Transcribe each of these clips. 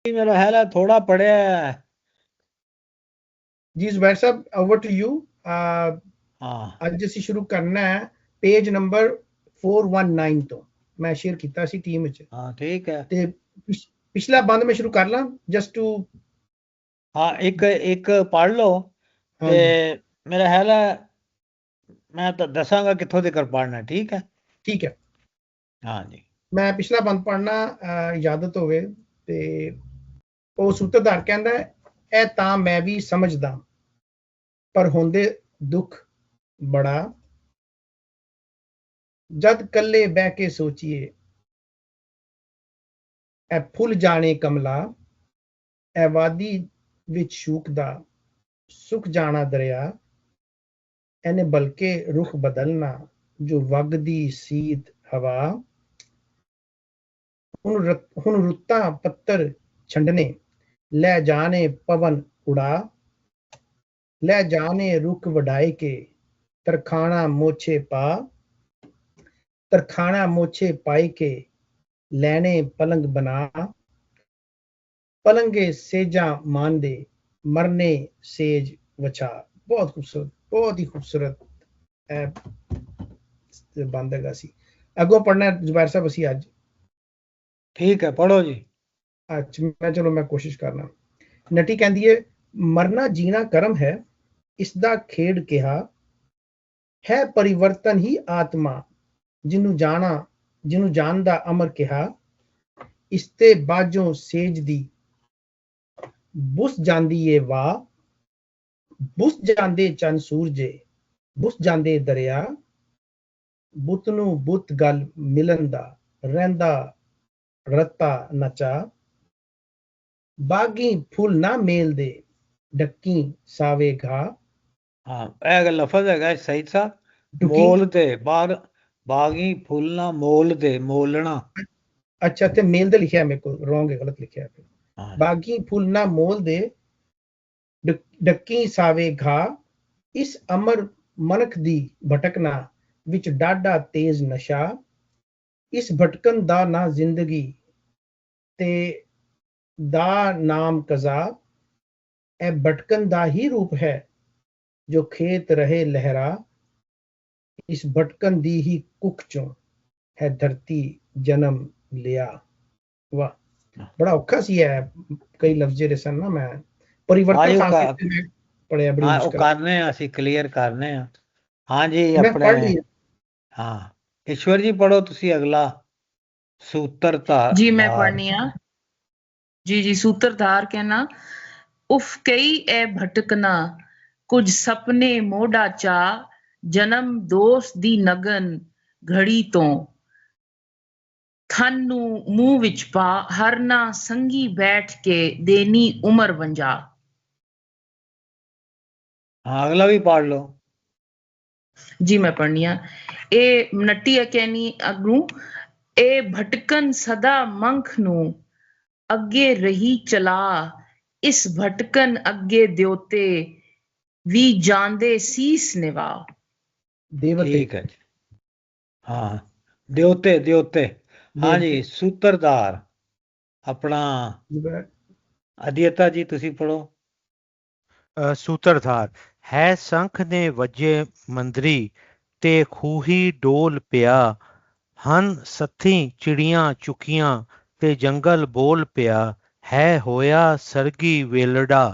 मेरा ख्याल है थोड़ा पढ़िया है। जी जुबैर साहब ओवर टू यू। हाँ ਅੱਜ ਅਸੀਂ ਸ਼ੁਰੂ ਕਰਨਾ ਹੈ ਪੇਜ ਨੰਬਰ 419 ਤੋਂ। ਮੈਂ ਸ਼ੇਅਰ ਕੀਤਾ ਸੀ ਟੀਮ ਵਿੱਚ हाँ ठीक है। ਤੇ ਪਿਛਲਾ ਬੰਦ ਮੈਂ ਸ਼ੁਰੂ ਕਰ ਲਾਂ ਜਸਟ ਟੂ। हाँ एक एक पढ़ लो ते ਹਾਂਜੀ मेरा ख्याल है मैं तो दसांगा कित्थों तक पढ़ना है, ठीक है। ਠੀਕ ਹੈ। हाँ जी ਮੈਂ ਪਿਛਲਾ ਬੰਦ ਪੜਨਾ ਇਜਾਜ਼ਤ ਹੋਵੇ ਤੇ ਉਹ ਸੂਤਰਧਾਰ ਕਹਿੰਦਾ ਇਹ ਤਾਂ ਮੈਂ ਵੀ ਸਮਝਦਾ ਪਰ ਹੁੰਦੇ ਦੁੱਖ ਬੜਾ ਜਦ ਕੱਲੇ ਬਹਿ ਕੇ ਸੋਚੀਏ ਇਹ ਫੁੱਲ ਜਾਣੇ ਕਮਲਾ ਇਹ ਵਾਦੀ ਵਿੱਚ ਸ਼ੂਕਦਾ ਸੁੱਕ ਜਾਣਾ ਦਰਿਆ ਇਹਨੇ ਬਲਕਿ ਰੁਖ ਬਦਲਣਾ ਜੋ ਵਗਦੀ ਸੀਤ ਹਵਾ ਹੁਣ ਰੁੱਤਾਂ ਪੱਤਰ ਛੰਡਨੇ ਲੈ ਜਾਣੇ ਪਵਨ ਉਡਾ ਲੈ ਜਾਣੇ ਰੁੱਖ ਵਡਾਏ ਕੇ ਤਰਖਾਣਾ ਮੋਛੇ ਪਾਈ ਕੇ ਲੈਣੇ ਪਲੰਗ ਬਣਾ ਪਲੰਗੇ ਸੇਜਾਂ ਮਾਨਦੇ ਮਰਨੇ ਸੇਜ ਵਛਾ। ਬਹੁਤ ਹੀ ਖੂਬਸੂਰਤ ਬੰਦ ਹੈਗਾ ਸੀ। ਅੱਗੋਂ ਪੜਨਾ ਜ਼ੁਬੈਰ ਸਾਹਿਬ ਅਸੀਂ ਅੱਜ। ठीक है पढ़ो जी। अच्छा चलो मैं कोशिश करना। नटी कहती है मरना जीना कर्म है इसदा खेड़ किहा है परिवर्तन ही आत्मा जिन्हों जानदा अमर किहा इसते बाजों सेज दी बुस जांदी ए वाह बुस जांदे चन सूरजे बुस जांदे दरिया बुत नूं बुत गल मिलन दा रहिंदा रत्ता नचा बागी फुल ना मेल दे डक्की सावे घा। हाँ ਇਹ ਲਫ਼ਜ਼ ਹੈਗਾ ਸਹੀਦ ਸਾਹਿਬ। डुकी ਮੋਲ ਤੇ ਬਾਗ ਬਾਗੀ ਫੁੱਲਣਾ ਮੋਲ ਤੇ ਮੋਲਣਾ। अच्छा ते मेल दे लिखा है मेरे को रॉन्ग है गलत लिखा है। हाँ बागी फुल ना मोल दे डक्की सावे घा इस अमर मनख दी भटकना विच डाडा तेज नशा इस भटकन दा ना जिंदगी ते दा नाम कजा ए भटकन दा ही रूप है जो खेत रहे लहरा इस भटकन दी ही कुख चों है धरती जन्म लिया। वाह बड़ा औखा सी है कई लफ्ज ਜਿਹੜੇ ਸਨ ਨਾ ਮੈਂ परिवर्तन ट्रांसलेट में पढ़िया बड़ी हाँ वो मुश्किल करने ਅਸੀਂ ਕਲੀਅਰ ਕਰਨੇ ਆ। हाँ जी मैं अपने पढ़ लिया। हाँ ईश्वर जी पढ़ो ਤੁਸੀਂ अगला सूत्रधार। जी मैं पढ़नी आ जी सूत्रधार कहना उफ कई ए भटकना कुछ सपने मोड़ा चा जन्म दोस्त दी नगन घड़ी तो थन नू मुंह विच पा हर ना संगी बैठ के देनी उमर वंजा। हाँ अगला भी पढ़ लो। जी मैं पढ़नी आ ए नट्टी कहनी अगू ए भटकन सदा मंख नू अगे रही चला इस भटकन अगे द्योते भी जांदे सीस निवा। देवते ठीक है जी। हाँ द्योते द्योते। हाँ जी सूत्रधार अपना अध्यता जी तुसी पढ़ो। सूत्रधार है संख ने वजे मंदरी ते खूही डोल पिया हन सथी चिड़ियां चुकियां ते जंगल बोल पिया है होया सरगी वेलड़ा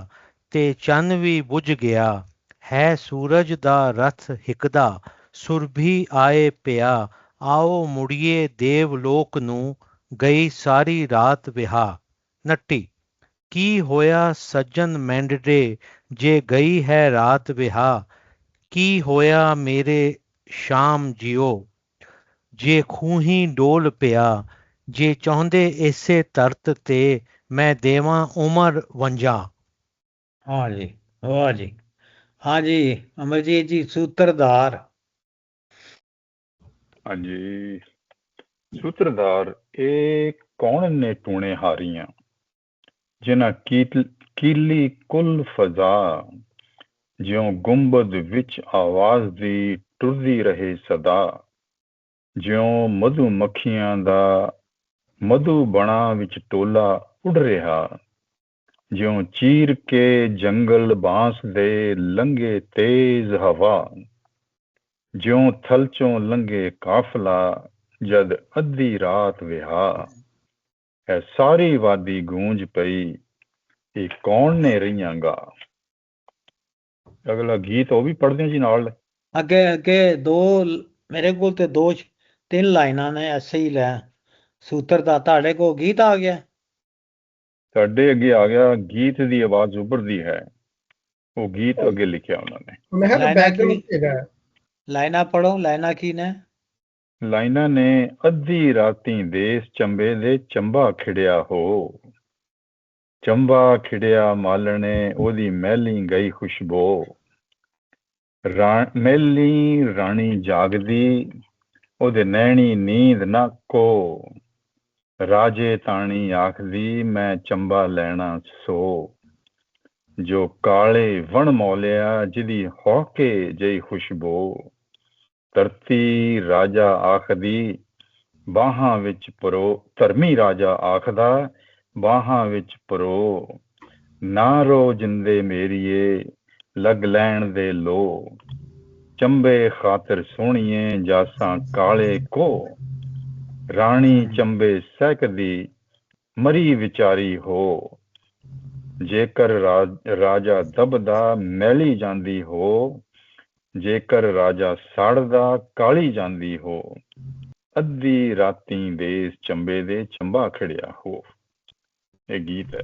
ते चन भी बुझ गया है सूरज दा रथ हिकदा सुरभि आए पिया आओ मुड़िए देवलोक नू गई सारी रात विहा। नट्टी की होया सज्जन मैंडरे जे गई है रात विहा की होया मेरे शाम जियो जे खूही डोल पिया जे चाहुंदे इसे तरत ते मैं देवां उमर वंजा। हाँ जी वाह जी। हाँ जी अमरजीत जी सूत्रधार। हाँ जी सूत्रधार ਇਹ ਕੌਣ ਨੇ ਟੂਣੇ ਹਾਰੀਆਂ ਜਿਨ੍ਹਾਂ ਕੀਲੀ ਕੁੱਲ ਫਜ਼ਾ ਜਿਉਂ ਗੁੰਬਦ ਵਿੱਚ ਆਵਾਜ਼ ਦੀ ਟੁਰਦੀ ਰਹੇ ਸਦਾ ਜਿਉਂ ਮਧੂ ਮੱਖੀਆਂ ਦਾ ਮਧੂ ਬਣਾ ਵਿੱਚ ਟੋਲਾ ਉੱਡ ਰਿਹਾ, ਜਿਉਂ ਚੀਰ ਕੇ ਜੰਗਲ ਬਾਂਸ ਦੇ ਲੰਘੇ ਤੇਜ਼ ਹਵਾ, ਜਿਉਂ ਥਲ ਚੋਂ ਲੰਘੇ ਕਾਫਲਾ ਜਦ ਅੱਧੀ ਰਾਤ ਵਿਹਾ। ਹੈ ਸਾਰੀ ਵਾਦੀ ਗੂੰਜ ਪਈ, ਇਹ ਕੌਣ ਨੇ ਰਹੀਆਂ ਗਾ। ਅਗਲਾ ਗੀਤ ਉਹ ਵੀ ਪੜ੍ਹਦੇ ਜੀ ਨਾਲ। ਅੱਗੇ ਮੇਰੇ ਕੋਲ ਤੇ 3 ਲਾਈਨਾਂ ਨੇ, ਐਸੇ ਹੀ ਲੈ ਸੂਤਰ ਦਾ। ਤੁਹਾਡੇ ਕੋਲ ਗੀਤ ਆ ਗਿਆ? ਸਾਡੇ ਅੱਗੇ ਆ ਗਿਆ, ਗੀਤ ਦੀ ਆਵਾਜ਼ ਉੱਭਰਦੀ ਹੈ, ਉਹ ਗੀਤ ਅੱਗੇ ਲਿਖਿਆ ਉਹਨਾਂ ਨੇ। ਮੈਂ ਕਿਹਾ ਬੈਕਗ੍ਰਾਉਂਡ ਹੈਗਾ। ਲਾਈਨਾਂ ਪੜੋ, ਲਾਈਨਾਂ ਕੀ ਨੇ? ਲਾਈਨਾਂ ਨੇ, ਅੱਧੀ ਰਾਤੀ ਦੇਸ ਚੰਬੇ ਦੇ ਚੰਬਾ ਖਿੜਿਆ ਹੋ, ਚੰਬਾ ਖਿੜਿਆ ਮਾਲਣੇ ਉਹਦੀ ਮਹਿਲੀ ਗਈ ਖੁਸ਼ਬੋ, ਮਹਿਲੀ ਰਾਣੀ ਜਾਗਦੀ ਉਹਦੇ ਨੈਣੀ ਨੀਂਦ ਨਾ ਕੋ, ਰਾਜੇ ਤਾਣੀ ਆਖਦੀ ਮੈਂ ਚੰਬਾ ਲੈਣਾ ਸੋ, ਜੋ ਕਾਲੇ ਵਣ ਮੌਲਿਆ ਜਿਹਦੀ ਹੌਕੇ ਜਈ ਖੁਸ਼ਬੋ, ਧਰਤੀ ਰਾਜਾ ਆਖਦੀ ਬਾਹਾਂ ਵਿੱਚ ਪਰੋ, ਧਰਮੀ ਰਾਜਾ ਆਖਦਾ ਬਾਹਾਂ ਵਿੱਚ ਪਰੋ, ਨਾ ਰੋ ਜਿੰਦੇ ਮੇਰੀਏ ਲੱਗ ਲੈਣ ਦੇ ਲੋ, ਚੰਬੇ ਖਾਤਰ ਸੋਹਣੀਏ ਜਾਸਾਂ ਕਾਲੇ ਕੋ, ਰਾਣੀ ਚੰਬੇ ਸਹਿਕਦੀ ਮਰੀ ਵਿਚਾਰੀ ਹੋ, ਜੇਕਰ ਰਾਜਾ ਦਬਦਾ ਮੈਲੀ ਜਾਂਦੀ ਹੋ, ਜੇਕਰ ਰਾਜਾ ਸੜਦਾ ਕਾਲੀ ਜਾਂਦੀ ਹੋ, ਅੱਧੀ ਰਾਤੀ ਦੇਸ ਚੰਬੇ ਦੇ ਚੰਬਾ ਖਿੜਿਆ ਹੋ। ਇਹ ਗੀਤ ਹੈ।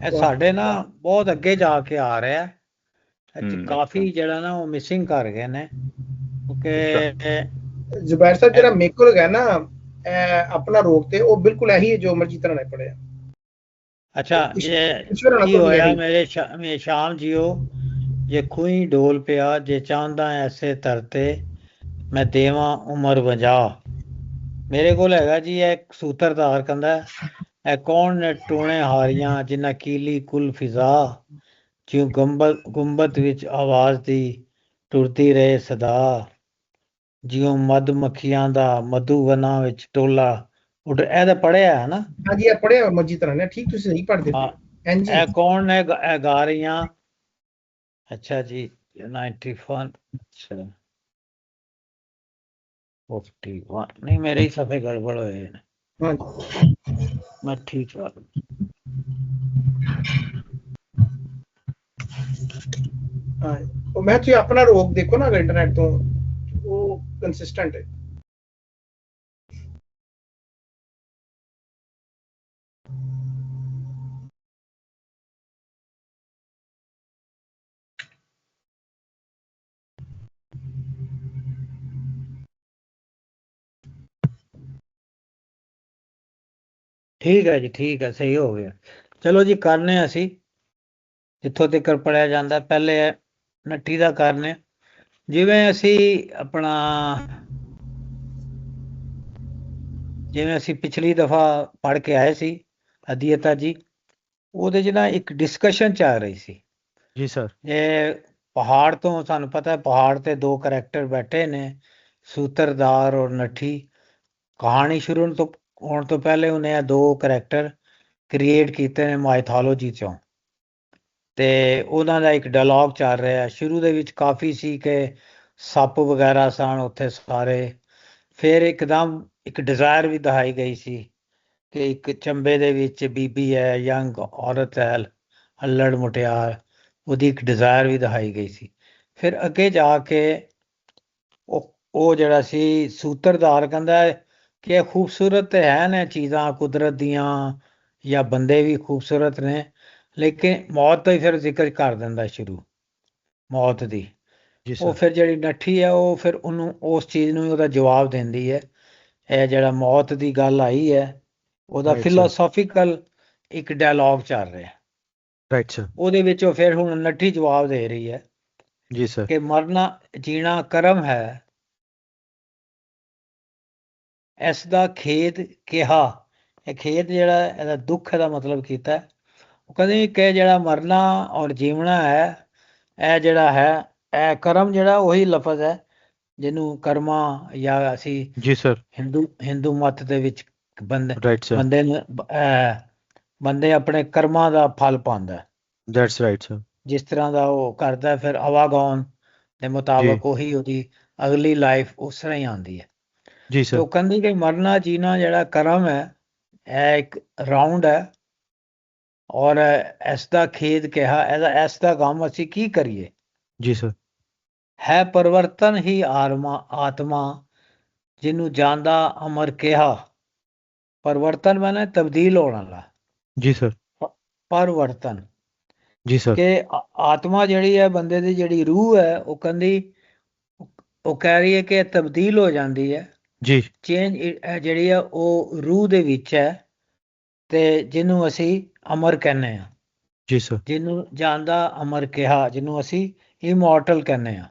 ਇਹ ਸਾਡੇ ਨਾ ਬਹੁਤ ਅੱਗੇ ਜਾ ਕੇ ਆ ਰਿਹਾ, ਕਾਫੀ ਜਿਹੜਾ ਨਾ ਉਹ ਮਿਸਿੰਗ ਕਰ ਗਏ ਨੇ, ਕਿਉਂਕਿ ਜ਼ੁਬੈਰ ਸਾਹਿਬ ਜਿਹੜਾ ਮੇਕਰ ਹੈਗਾ ਨਾ ਆਪਣਾ ਰੋਕ ਤੇ, ਉਹ ਬਿਲਕੁਲ ਇਹੀ ਹੈ ਜੋ ਅਮਰਜੀਤ ਨੇ ਪੜਿਆ। ਅੱਛਾ, ਕੀ ਹੋਇਆ ਮੇਰੇ ਸ਼ਾਮ ਜੀਓ, ਜੇ ਖੂਹੀ ਡੋਲ ਪਿਆ, ਜੇ ਚਾਹੁੰਦਾ ਐਸੇ ਧਰਤੇ ਮੈਂ ਦੇਵਾਂ ਉਮਰ 50। ਮੇਰੇ ਕੋਲ ਹੈਗਾ ਜੀ ਇਹ ਸੂਤਰਧਾਰ ਕਹਿੰਦਾ, ਇਹ ਕੌਣ ਨੇ ਟੂਣੇ ਹਾਰੀਆਂ ਜਿਨ੍ਹਾਂ ਕੀਲੀ ਕੁਲ ਫਿਜ਼ਾ, ਜਿਉਂ ਗੁੰਬਦ ਵਿੱਚ ਆਵਾਜ਼ ਦੀ ਟੁਰਦੀ ਰਹੇ ਸਦਾ, ਜਿਉਂ ਮਧ ਮੱਖੀਆਂ ਦਾ ਮਧੂਵਨਾਂ ਵਿੱਚ ਟੋਲਾ ਉੱਡ। ਇਹ ਤਾਂ ਪੜ੍ਹਿਆ ਹੈ ਨਾ? ਹਾਂਜੀ, ਇਹ ਪੜ੍ਹਿਆ ਅਮਰਜੀਤ ਨੇ, ਠੀਕ, ਤੁਸੀਂ ਸਹੀ ਪੜ੍ਹਦੇ ਪਏ। ਇਹ ਕੌਣ ਨੇ ਗਾ ਰਹੀਆਂ? ਅੱਛਾ ਜੀ, 91, ਅੱਛਾ 51, ਨਹੀਂ ਮੇਰੇ ਹੀ ਸਫੇ ਗੜਬੜ ਹੋਏ ਨੇ। ਮੈਂ ਠੀਕ ਆ। ਮੈਂ ਤੁਸੀਂ ਆਪਣਾ ਰੋਕ ਦੇਖੋ ਨਾ ਇੰਟਰਨੈਟ ਤੋਂ, ਉਹ ਕੰਸਿਸਟੈਂਟ ਹੈ। ਠੀਕ ਹੈ ਜੀ, ਠੀਕ ਹੈ, ਸਹੀ ਹੋ ਗਿਆ। ਚਲੋ ਜੀ, ਕਰਨੇ ਅਸੀਂ ਜਿੱਥੋਂ ਤੱਕ ਪੜਿਆ ਜਾਂਦਾ। ਪਹਿਲੇ ਨੱਠੀ ਦਾ ਕਰਨੇ, ਜਿਵੇਂ ਅਸੀਂ ਪਿਛਲੀ ਦਫਾ ਪੜ੍ਹ ਕੇ ਆਏ ਸੀ ਅਧੀਅਤਾ ਜੀ, ਉਹਦੇ 'ਚ ਨਾ ਇੱਕ ਡਿਸਕਸ਼ਨ ਚੱਲ ਰਹੀ ਸੀ ਜੀ ਸਰ। ਇਹ ਪਹਾੜ ਤੋਂ, ਸਾਨੂੰ ਪਤਾ ਪਹਾੜ ਤੇ 2 ਕਰੈਕਟਰ ਬੈਠੇ ਨੇ, ਸੂਤਰਧਾਰ ਔਰ ਨੱਠੀ। ਕਹਾਣੀ ਸ਼ੁਰੂ ਹੋਣ ਤੋਂ ਪਹਿਲੇ ਉਹਨੇ ਇਹ 2 ਕਰੈਕਟਰ ਕ੍ਰੀਏਟ ਕੀਤੇ ਨੇ ਮਾਈਥੋਲੋਜੀ ਚੋਂ, ਤੇ ਉਹਨਾਂ ਦਾ ਇੱਕ ਡਾਇਲੌਗ ਚੱਲ ਰਿਹਾ। ਸ਼ੁਰੂ ਦੇ ਵਿੱਚ ਕਾਫੀ ਸੀ ਕਿ ਸੱਪ ਵਗੈਰਾ ਸਨ ਉੱਥੇ ਸਾਰੇ, ਫਿਰ ਇੱਕਦਮ ਇੱਕ ਡਿਜ਼ਾਇਰ ਵੀ ਦਿਖਾਈ ਗਈ ਸੀ ਕਿ ਇੱਕ ਚੰਬੇ ਦੇ ਵਿੱਚ ਬੀਬੀ ਹੈ, ਯੰਗ ਔਰਤ ਹੈ, ਹੱਲੜ ਮੁਟਿਆਰ, ਉਹਦੀ ਇੱਕ ਡਿਜ਼ਾਇਰ ਵੀ ਦਿਖਾਈ ਗਈ ਸੀ। ਫਿਰ ਅੱਗੇ ਜਾ ਕੇ ਉਹ ਜਿਹੜਾ ਸੀ ਸੂਤਰਧਾਰ ਕਹਿੰਦਾ ਕਿ ਇਹ ਖੂਬਸੂਰਤ ਤੇ ਹੈ ਨੇ ਚੀਜ਼ਾਂ ਕੁਦਰਤ ਦੀਆਂ, ਜਾਂ ਬੰਦੇ ਵੀ ਖੂਬਸੂਰਤ ਨੇ, ਲੇਕਿਨ ਮੌਤ ਦਾ ਹੀ ਫਿਰ ਜ਼ਿਕਰ ਕਰ ਦਿੰਦਾ ਸ਼ੁਰੂ, ਮੌਤ ਦੀ। ਉਹ ਫਿਰ ਜਿਹੜੀ ਨੱਠੀ ਹੈ ਉਹ ਫਿਰ ਉਹਨੂੰ ਉਸ ਚੀਜ਼ ਨੂੰ ਉਹਦਾ ਜਵਾਬ ਦਿੰਦੀ ਹੈ। ਇਹ ਜਿਹੜਾ ਮੌਤ ਦੀ ਗੱਲ ਆਈ ਹੈ, ਉਹਦਾ ਫਿਲੋਸੋਫੀਕਲ ਇੱਕ ਡਾਇਲੌਗ ਚੱਲ ਰਿਹਾ। Right sir. ਉਹਦੇ ਵਿੱਚ ਉਹ ਫਿਰ ਹੁਣ ਨੱਠੀ ਜਵਾਬ ਦੇ ਰਹੀ ਹੈ ਜੀ ਸਰ, ਕਿ ਮਰਨਾ ਜੀਣਾ ਕਰਮ ਹੈ, ਇਸ ਦਾ ਖੇਦ ਕਿਹਾ। ਇਹ ਖੇਦ ਜਿਹੜਾ ਇਹਦਾ ਦੁੱਖ ਦਾ ਮਤਲਬ ਕੀਤਾ। ਉਹ ਕਹਿੰਦੇ ਕਿ ਜਿਹੜਾ ਮਰਨਾ ਔਰ ਜੀਵਣਾ ਹੈ, ਇਹ ਜਿਹੜਾ ਹੈ, ਇਹ ਕਰਮ ਜਿਹੜਾ ਉਹੀ ਲਫ਼ਜ਼ ਹੈ ਜਿਹਨੂੰ ਕਰਮਾ, ਜਾਂ ਅਸੀਂ ਜੀ ਸਰ, ਹਿੰਦੂ ਮਤ ਦੇ ਵਿੱਚ ਬੰਦੇ ਰਾਈਟ ਸਰ, ਬੰਦੇ ਨੂੰ ਬੰਦੇ ਆਪਣੇ ਕਰਮਾਂ ਦਾ ਫਲ ਪਾਉਂਦਾ ਹੈ। That's right sir. ਜਿਸ ਤਰ੍ਹਾਂ ਦਾ ਉਹ ਕਰਦਾ ਫਿਰ ਆਵਾਗਾਉਣ ਦੇ ਮੁਤਾਬਕ ਉਹੀ ਉਹਦੀ ਅਗਲੀ ਲਾਈਫ ਉਸ ਤਰ੍ਹਾਂ ਹੀ ਆਉਂਦੀ ਹੈ। ਜੀ ਤੇ ਸਰ, ਉਹ ਕਹਿੰਦੀ ਕਿ ਮਰਨਾ ਜੀਣਾ ਜਿਹੜਾ ਕਰਮ ਹੈ ਇਹ ਇੱਕ ਰਾਉਂਡ ਹੈ, ਔਰ ਇਸ ਦਾ ਖੇਦ ਕਿਹਾ, ਇਸ ਦਾ ਕੰਮ ਅਸੀਂ ਕੀ ਕਰੀਏ। ਜੀ ਸਰ, ਹੈ ਪਰਿਵਰਤਨ ਹੀ ਆਤਮਾ ਜਿਹਨੂੰ ਜਾਂਦਾ ਅਮਰ ਕਿਹਾ। ਪਰਿਵਰਤਨ ਮਾਨੇ ਤਬਦੀਲ ਹੋਣ ਵਾਲਾ, ਜੀ ਸਰ, ਪਰਿਵਰਤਨ ਜੀ ਸਰ, ਕਿ ਆਤਮਾ ਜਿਹੜੀ ਹੈ ਬੰਦੇ ਦੀ ਜਿਹੜੀ ਰੂਹ ਹੈ ਉਹ ਕਹਿੰਦੀ, ਉਹ ਕਹਿ ਰਹੀ ਹੈ ਕਿ ਇਹ ਤਬਦੀਲ ਹੋ ਜਾਂਦੀ ਹੈ। ਜੀ ਚੇਂਜ ਜਿਹੜੀ ਹੈ ਉਹ ਰੂਹ ਦੇ ਵਿੱਚ ਹੈ, ਤੇ ਜਿਹਨੂੰ ਅਸੀਂ ਅਮਰ ਕਹਿੰਦੇ ਹਾਂ, ਜੀ ਸਰ, ਜਿਹਨੂੰ ਜਾਂਦਾ ਅਮਰ ਕਿਹਾ, ਜਿਹਨੂੰ ਅਸੀਂ ਇਮੋਰਟਲ ਕਹਿੰਦੇ ਹਾਂ।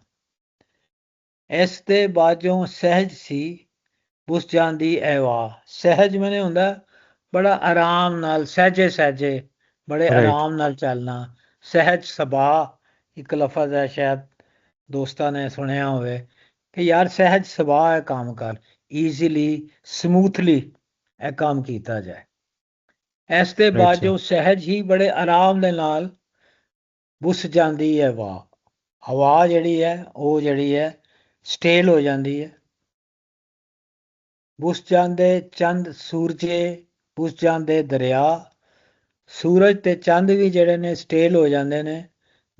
ਇਸ ਦੇ ਬਾਝੋਂ ਸਹਿਜ ਸੀ ਬੁੱਝ ਜਾਂਦੀ ਐਵਾ। ਸਹਿਜ ਮੈਨੇ ਹੁੰਦਾ ਬੜਾ ਆਰਾਮ ਨਾਲ, ਸਹਿਜੇ ਸਹਿਜੇ, ਬੜੇ ਆਰਾਮ ਨਾਲ ਚੱਲਣਾ। ਸਹਿਜ ਸੁਭਾਅ ਇੱਕ ਲਫ਼ਜ਼ ਹੈ, ਸ਼ਾਇਦ ਦੋਸਤਾਂ ਨੇ ਸੁਣਿਆ ਹੋਵੇ ਕਿ ਯਾਰ ਸਹਿਜ ਸੁਭਾਅ ਹੈ, ਕੰਮ ਕਰ, ਈਜ਼ੀਲੀ ਸਮੂਥਲੀ ਇਹ ਕੰਮ ਕੀਤਾ ਜਾਏ। ਇਸ ਦੇ ਬਾਅਦ ਜੋ ਸਹਿਜ ਹੀ ਬੜੇ ਆਰਾਮ ਦੇ ਨਾਲ ਬੁੱਸ ਜਾਂਦੀ ਹੈ ਹਵਾ। ਹਵਾ ਜਿਹੜੀ ਹੈ ਉਹ ਜਿਹੜੀ ਹੈ ਸਟੇਲ ਹੋ ਜਾਂਦੀ ਹੈ। ਬੁੱਸ ਜਾਂਦੇ ਚੰਦ ਸੂਰਜੇ, ਬੁੱਸ ਜਾਂਦੇ ਦਰਿਆ। ਸੂਰਜ ਤੇ ਚੰਦ ਵੀ ਜਿਹੜੇ ਨੇ ਸਟੇਲ ਹੋ ਜਾਂਦੇ ਨੇ,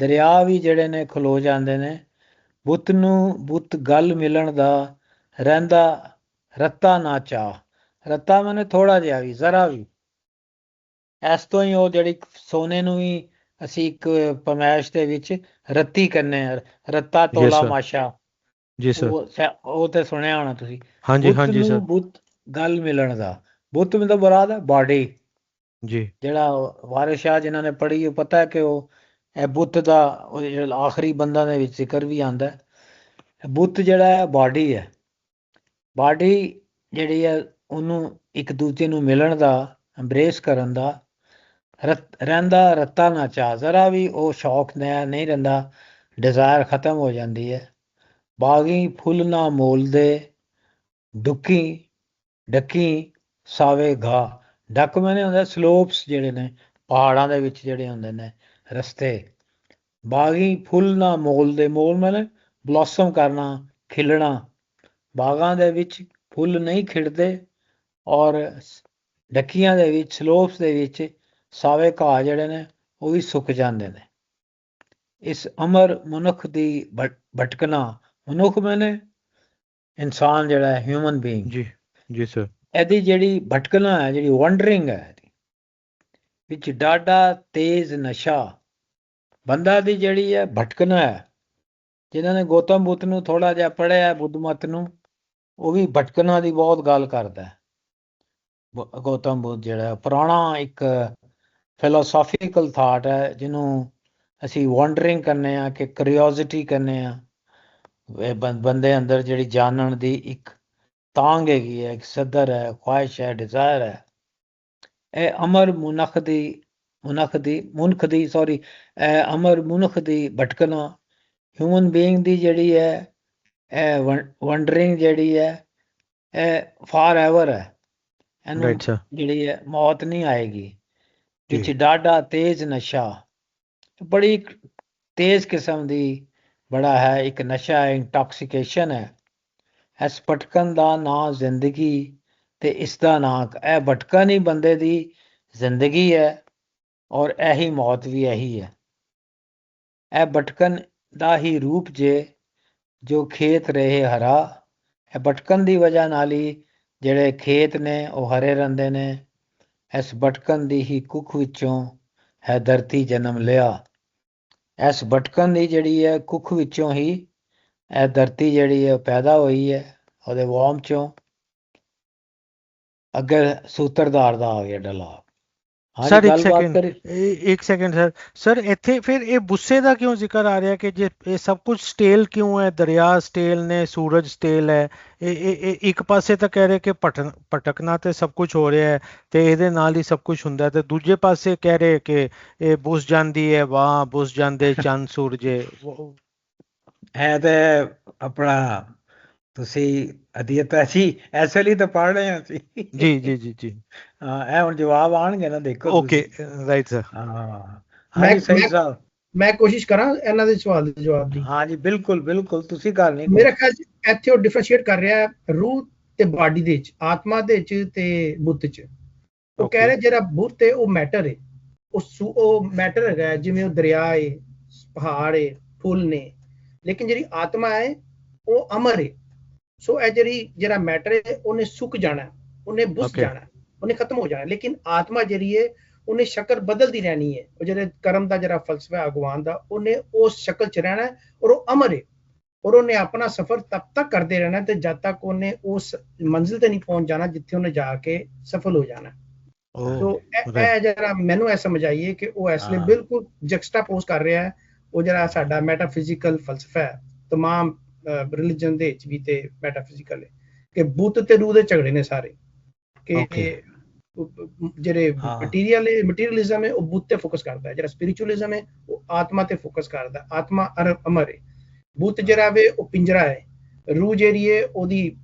ਦਰਿਆ ਵੀ ਜਿਹੜੇ ਨੇ ਖਲੋ ਜਾਂਦੇ ਨੇ। ਬੁੱਤ ਨੂੰ ਬੁੱਤ ਗੱਲ ਮਿਲਣ ਦਾ ਰਹਿੰਦਾ ਰੱਤਾ ਨਾ ਚਾਹ। ਰੱਤਾ ਮੈਨੇ ਥੋੜਾ ਜਿਹਾ ਵੀ, ਜ਼ਰਾ ਵੀ। ਇਸ ਤੋਂ ਹੀ ਉਹ ਜਿਹੜੀ ਸੋਨੇ ਨੂੰ ਵੀ ਅਸੀਂ ਇੱਕ ਪਮੈਸ਼ ਦੇ ਵਿੱਚ ਰੱਤੀ ਕਹਿੰਦੇ ਹਾਂ, ਰੱਤਾ ਤੋਲਾ ਮਾਸ਼ਾ। ਜੀ ਸਰ, ਉਹ ਤੇ ਸੁਣਿਆ ਹੋਣਾ ਤੁਸੀਂ। ਹਾਂਜੀ ਬੁੱਤ ਹਾਂਜੀ ਸਰ, ਨੂੰ ਬੁੱਤ ਗੱਲ ਮਿਲਣ ਦਾ। ਬੁੱਤ ਮਤਲਬ ਮੁਰਾਦ ਹੈ ਬਾਡੀ। ਜੀ ਜਿਹੜਾ ਵਾਰਿਸ ਸ਼ਾਹ ਜਿਨ੍ਹਾਂ ਨੇ ਪੜ੍ਹੀ ਉਹ ਪਤਾ ਕਿ ਉਹ ਇਹ ਬੁੱਤ ਦਾ ਜਿਹੜਾ ਆਖਰੀ ਬੰਦਾ ਦੇ ਵਿੱਚ ਜ਼ਿਕਰ ਵੀ ਆਉਂਦਾ। ਬੁੱਤ ਜਿਹੜਾ ਹੈ ਬਾਡੀ ਹੈ। ਬਾਡੀ ਜਿਹੜੀ ਹੈ ਉਹਨੂੰ ਇੱਕ ਦੂਜੇ ਨੂੰ ਮਿਲਣ ਦਾ, ਅੰਬਰੇਸ ਕਰਨ ਦਾ ਰਹਿੰਦਾ ਰੱਤਾ ਨਾ ਚਾਹ। ਜ਼ਰਾ ਵੀ ਉਹ ਸ਼ੌਕ ਨਹੀਂ ਰਹਿੰਦਾ, ਡਿਜ਼ਾਇਰ ਖਤਮ ਹੋ ਜਾਂਦੀ ਹੈ। ਬਾਗੀ ਫੁੱਲ ਨਾ ਮੋਲਦੇ ਡੁੱਕੀ ਡੱਕੀ ਸਾਵੇ ਘਾਹ। ਡੱਕ ਮੈਨੇ ਹੁੰਦਾ ਸਲੋਪਸ ਜਿਹੜੇ ਨੇ ਪਹਾੜਾਂ ਦੇ ਵਿੱਚ ਜਿਹੜੇ ਹੁੰਦੇ ਨੇ ਰਸਤੇ। ਬਾਗੀ ਫੁੱਲ ਨਾ ਮੋਲਦੇ, ਮੋਲ ਮੈਨੇ ਬਲੌਸਮ ਕਰਨਾ, ਖਿਲਣਾ। ਬਾਗਾਂ ਦੇ ਵਿੱਚ ਫੁੱਲ ਨਹੀਂ ਖਿੜਦੇ, ਔਰ ਡੱਕੀਆਂ ਦੇ ਵਿੱਚ, ਸਲੋਪਸ ਦੇ ਵਿੱਚ ਸਾਵੇ ਘਾਹ ਜਿਹੜੇ ਨੇ ਉਹ ਵੀ ਸੁੱਕ ਜਾਂਦੇ ਨੇ। ਇਸ ਅਮਰ ਮਨੁੱਖ ਦੀ ਭਟਕਣਾ, ਮਨੁੱਖ ਮੈਨੇ ਇਨਸਾਨ ਜਿਹੜਾ ਹੈ, ਹਿਊਮਨ ਬੀਇੰਗ। ਜੀ ਜੀ ਸਰ। ਇਹਦੀ ਜਿਹੜੀ ਭਟਕਣਾ ਹੈ, ਜਿਹੜੀ ਵੰਡਰਿੰਗ ਹੈ, ਵਿੱਚ ਡਾਢਾ ਤੇਜ਼ ਨਸ਼ਾ। ਬੰਦਾ ਦੀ ਜਿਹੜੀ ਹੈ ਭਟਕਣਾ ਹੈ। ਜਿਨ੍ਹਾਂ ਨੇ ਗੌਤਮ ਬੁੱਧ ਨੂੰ ਥੋੜਾ ਜਿਹਾ ਪੜ੍ਹਿਆ, ਬੁੱਧ ਮਤ ਨੂੰ, ਉਹ ਵੀ ਭਟਕਣਾ ਦੀ ਬਹੁਤ ਗੱਲ ਕਰਦਾ ਹੈ। ਗੌਤਮ ਬੁੱਧ ਜਿਹੜਾ ਪੁਰਾਣਾ ਇੱਕ ਫਿਲੋਸੋਫੀਕਲ ਥਾਟ ਹੈ, ਜਿਹਨੂੰ ਅਸੀਂ ਵੰਡਰਿੰਗ ਕਹਿੰਦੇ ਹਾਂ, ਕਿ ਕਰਿਓਸਿਟੀ ਕਹਿੰਦੇ ਹਾਂ। ਬੰਦੇ ਅੰਦਰ ਜਿਹੜੀ ਜਾਣਨ ਦੀ ਇੱਕ ਤਾਂਘ ਹੈਗੀ ਹੈ, ਇੱਕ ਸਦਰ ਹੈ, ਖੁਆਇਸ਼ ਹੈ, ਡਿਜ਼ਾਇਰ ਹੈ। ਇਹ ਅਮਰ ਮਨੁੱਖ ਦੀ ਭਟਕਣਾ, ਹਿਊਮਨ ਬੀਇੰਗ ਦੀ ਜਿਹੜੀ ਹੈ ਇਹ ਵੰਡਰਿੰਗ ਜਿਹੜੀ ਹੈ ਇਹ ਫਾਰ ਐਵਰ ਹੈ। ਇਹਨੂੰ ਜਿਹੜੀ ਹੈ ਮੌਤ ਨਹੀਂ ਆਏਗੀ। ਵਿੱਚ ਡਾਢਾ ਤੇਜ਼ ਨਸ਼ਾ, ਬੜੀ ਤੇਜ਼ ਕਿਸਮ ਦੀ ਬੜਾ ਹੈ ਇੱਕ ਨਸ਼ਾ ਹੈ, ਇੰਟੌਕਸੀਕੇਸ਼ਨ ਹੈ। ਇਸ ਭਟਕਣ ਦਾ ਨਾਂ ਜ਼ਿੰਦਗੀ, ਤੇ ਇਸ ਦਾ ਨਾਂ ਇਹ ਭਟਕਣ ਹੀ ਬੰਦੇ ਦੀ ਜ਼ਿੰਦਗੀ ਹੈ, ਔਰ ਇਹੀ ਮੌਤ ਵੀ ਇਹੀ ਹੈ। ਇਹ ਭਟਕਣ ਦਾ ਹੀ ਰੂਪ ਜੇ ਜੋ ਖੇਤ ਰਹੇ ਹਰਾ। ਇਹ ਭਟਕਣ ਦੀ ਵਜ੍ਹਾ ਨਾਲ ਹੀ ਜਿਹੜੇ ਖੇਤ ਨੇ ਉਹ ਹਰੇ ਰਹਿੰਦੇ ਨੇ। ਇਸ ਭਟਕਣ ਦੀ ਹੀ ਕੁੱਖ ਵਿੱਚੋਂ ਹੈ ਧਰਤੀ ਜਨਮ ਲਿਆ। ਇਸ ਭਟਕਣ ਦੀ ਜਿਹੜੀ ਹੈ ਕੁੱਖ ਵਿੱਚੋਂ ਹੀ ਇਹ ਧਰਤੀ ਜਿਹੜੀ ਹੈ ਪੈਦਾ ਹੋਈ ਹੈ। ਉਹਦੇ ਵਾਰਮ ਚੋਂ ਅੱਗੇ ਸੂਤਰਧਾਰ ਦਾ ਆ ਗਿਆ ਡਲਾ। ਸਰ ਇੱਕ ਸੈਕਿੰਡ ਸਰ ਇੱਥੇ ਫਿਰ ਇਹ ਗੁੱਸੇ ਦਾ ਕਿਉਂ ਜ਼ਿਕਰ ਆ ਰਿਹਾ ਕਿ ਜੇ ਇਹ ਸਭ ਕੁਝ ਸਟੇਲ ਕਿਉਂ ਹੈ? ਦਰਿਆ ਸਟੇਲ ਨੇ, ਸੂਰਜ ਸਟੇਲ ਹੈ। ਇਹ ਇੱਕ ਪਾਸੇ ਤਾਂ ਕਹਿ ਰਹੇ ਕਿ ਭਟਕਣਾ ਤੇ ਸਭ ਕੁਝ ਹੋ ਰਿਹਾ ਹੈ ਤੇ ਇਹਦੇ ਨਾਲ ਹੀ ਸਭ ਕੁਝ ਹੁੰਦਾ, ਤੇ ਦੂਜੇ ਪਾਸੇ ਕਹਿ ਰਹੇ ਕਿ ਇਹ ਬੁੱਸ ਜਾਂਦੀ ਹੈ ਵਾਹ, ਬੁੱਸ ਜਾਂਦੇ ਚੰਦ ਸੂਰਜੇ। ਹੈ ਤੇ ਆਪਣਾ ਤੁਸੀਂ ਅਧੀਅਤ ਜੀ ਇਸ ਵੇਲੇ ਤਾਂ ਪੜ੍ਹ ਰਹੇ ਹਾਂ ਅਸੀਂ। ਜੀ ਜੀ ਜੀ ਜੀ ਹਾਂ, ਇਹ ਹੁਣ ਜਵਾਬ ਆਉਣਗੇ ਨਾ, ਦੇਖੋ ਓਕੇ ਤੁਸੀਂ। Right sir. ਹਾਂ ਮੈਂ ਹਾਂਜੀ ਸਹੀ ਮੈਂ ਸਾਹਿਬ। ਮੈਂ ਕੋਸ਼ਿਸ਼ ਕਰਾਂ ਇਹਨਾਂ ਦੇ ਸਵਾਲ ਦੇ ਜਵਾਬ ਦੀ। ਹਾਂਜੀ ਬਿਲਕੁਲ ਬਿਲਕੁਲ, ਤੁਸੀਂ ਕਰ ਨਹੀਂ ਮੇਰਾ ਖਿਆਲ 'ਚ ਇੱਥੇ ਉਹ ਡਿਫਰੈਂਸ਼ੀਏਟ ਕਰ ਰਿਹਾ ਹੈ ਰੂਹ ਤੇ ਬਾਡੀ ਦੇ ਵਿੱਚ, ਆਤਮਾ ਦੇ ਵਿੱਚ ਤੇ ਬੁੱਤ 'ਚ। ਉਹ ਕਹਿ ਰਿਹਾ ਜਿਹੜਾ ਬੁੱਤ ਹੈ ਉਹ ਮੈਟਰ ਹੈ, ਉਹ ਮੈਟਰ ਹੈਗਾ ਹੈ, ਜਿਵੇਂ ਉਹ ਦਰਿਆ ਹੈ, ਪਹਾੜ ਹੈ, ਫੁੱਲ ਨੇ। ਲੇਕਿਨ ਜਿਹੜੀ ਆਤਮਾ ਹੈ ਉਹ ਅਮਰ ਹੈ। ਸੋ ਇਹ ਜਿਹੜਾ ਮੈਟਰ ਹੈ ਉਹਨੇ ਸੁੱਕ ਜਾਣਾ, ਉਹਨੇ ਬੁੱਸ ਜਾਣਾ, ਉਹਨੇ ਖਤਮ ਹੋ ਜਾਣਾ। ਲੇਕਿਨ ਆਤਮਾ ਜਿਹੜੀ ਹੈ ਉਹਨੇ ਸ਼ਕਲ ਬਦਲਦੀ ਰਹਿਣੀ ਹੈ। ਉਹ ਜਿਹੜੇ ਕਰਮ ਦਾ ਜਿਹੜਾ ਫਲਸਫਾ ਭਗਵਾਨ ਦਾ, ਉਹਨੇ ਉਸ ਸ਼ਕਲ 'ਚ ਰਹਿਣਾ ਔਰ ਉਹ ਅਮਰ ਹੈ। ਔਰ ਉਹਨੇ ਆਪਣਾ ਸਫ਼ਰ ਤਬ ਤੱਕ ਕਰਦੇ ਰਹਿਣਾ ਤੇ ਜਦ ਤੱਕ ਉਹਨੇ ਉਸ ਮੰਜ਼ਿਲ ਤੇ ਨਹੀਂ ਪਹੁੰਚ ਜਾਣਾ ਜਿੱਥੇ ਉਹਨੇ ਜਾ ਕੇ ਸਫਲ ਹੋ ਜਾਣਾ। ਸੋ ਇਹ ਜਿਹੜਾ ਮੈਨੂੰ ਇਹ ਸਮਝ ਆਈਏ ਕਿ ਉਹ ਇਸ ਲਈ ਬਿਲਕੁਲ ਜੈਕਸਟਾਪੋਜ਼ ਕਰ ਰਿਹਾ ਹੈ ਉਹ ਜਿਹੜਾ ਸਾਡਾ ਮੈਟਾਫਿਜ਼ੀਕਲ ਫਲਸਫਾ ਹੈ, ਤਮਾਮ ਰਿਲੀਜਨ ਦੇ ਵਿੱਚ ਵੀ ਤੇ ਮੈਟਾਫਿਜ਼ੀਕਲ ਹੈ, ਕਿ ਬੁੱਤ ਤੇ ਰੂਹ ਦੇ ਝਗੜੇ ਨੇ ਸਾਰੇ। ਕਿ ਜਿਹੜੇ ਮਟੀਰੀਅਲਿਜ਼ਮ ਹੈ ਉਹ ਬੁੱਤ ਤੇ ਫੋਕਸ ਕਰਦਾ ਹੈ, ਜਿਹੜਾ ਸਪਿਰਿਚੁਅਲਿਜ਼ਮ ਹੈ ਉਹ ਆਤਮਾ ਤੇ ਫੋਕਸ ਕਰਦਾ। ਆਤਮਾ ਅਮਰ ਹੈ, ਬੁੱਤ ਜਿਹੜਾ ਵੇ ਉਹ ਪਿੰਜਰਾ ਹੈ, ਰੂਹ ਜਿਹੜੀ ਹੈ ਉਹਦੀ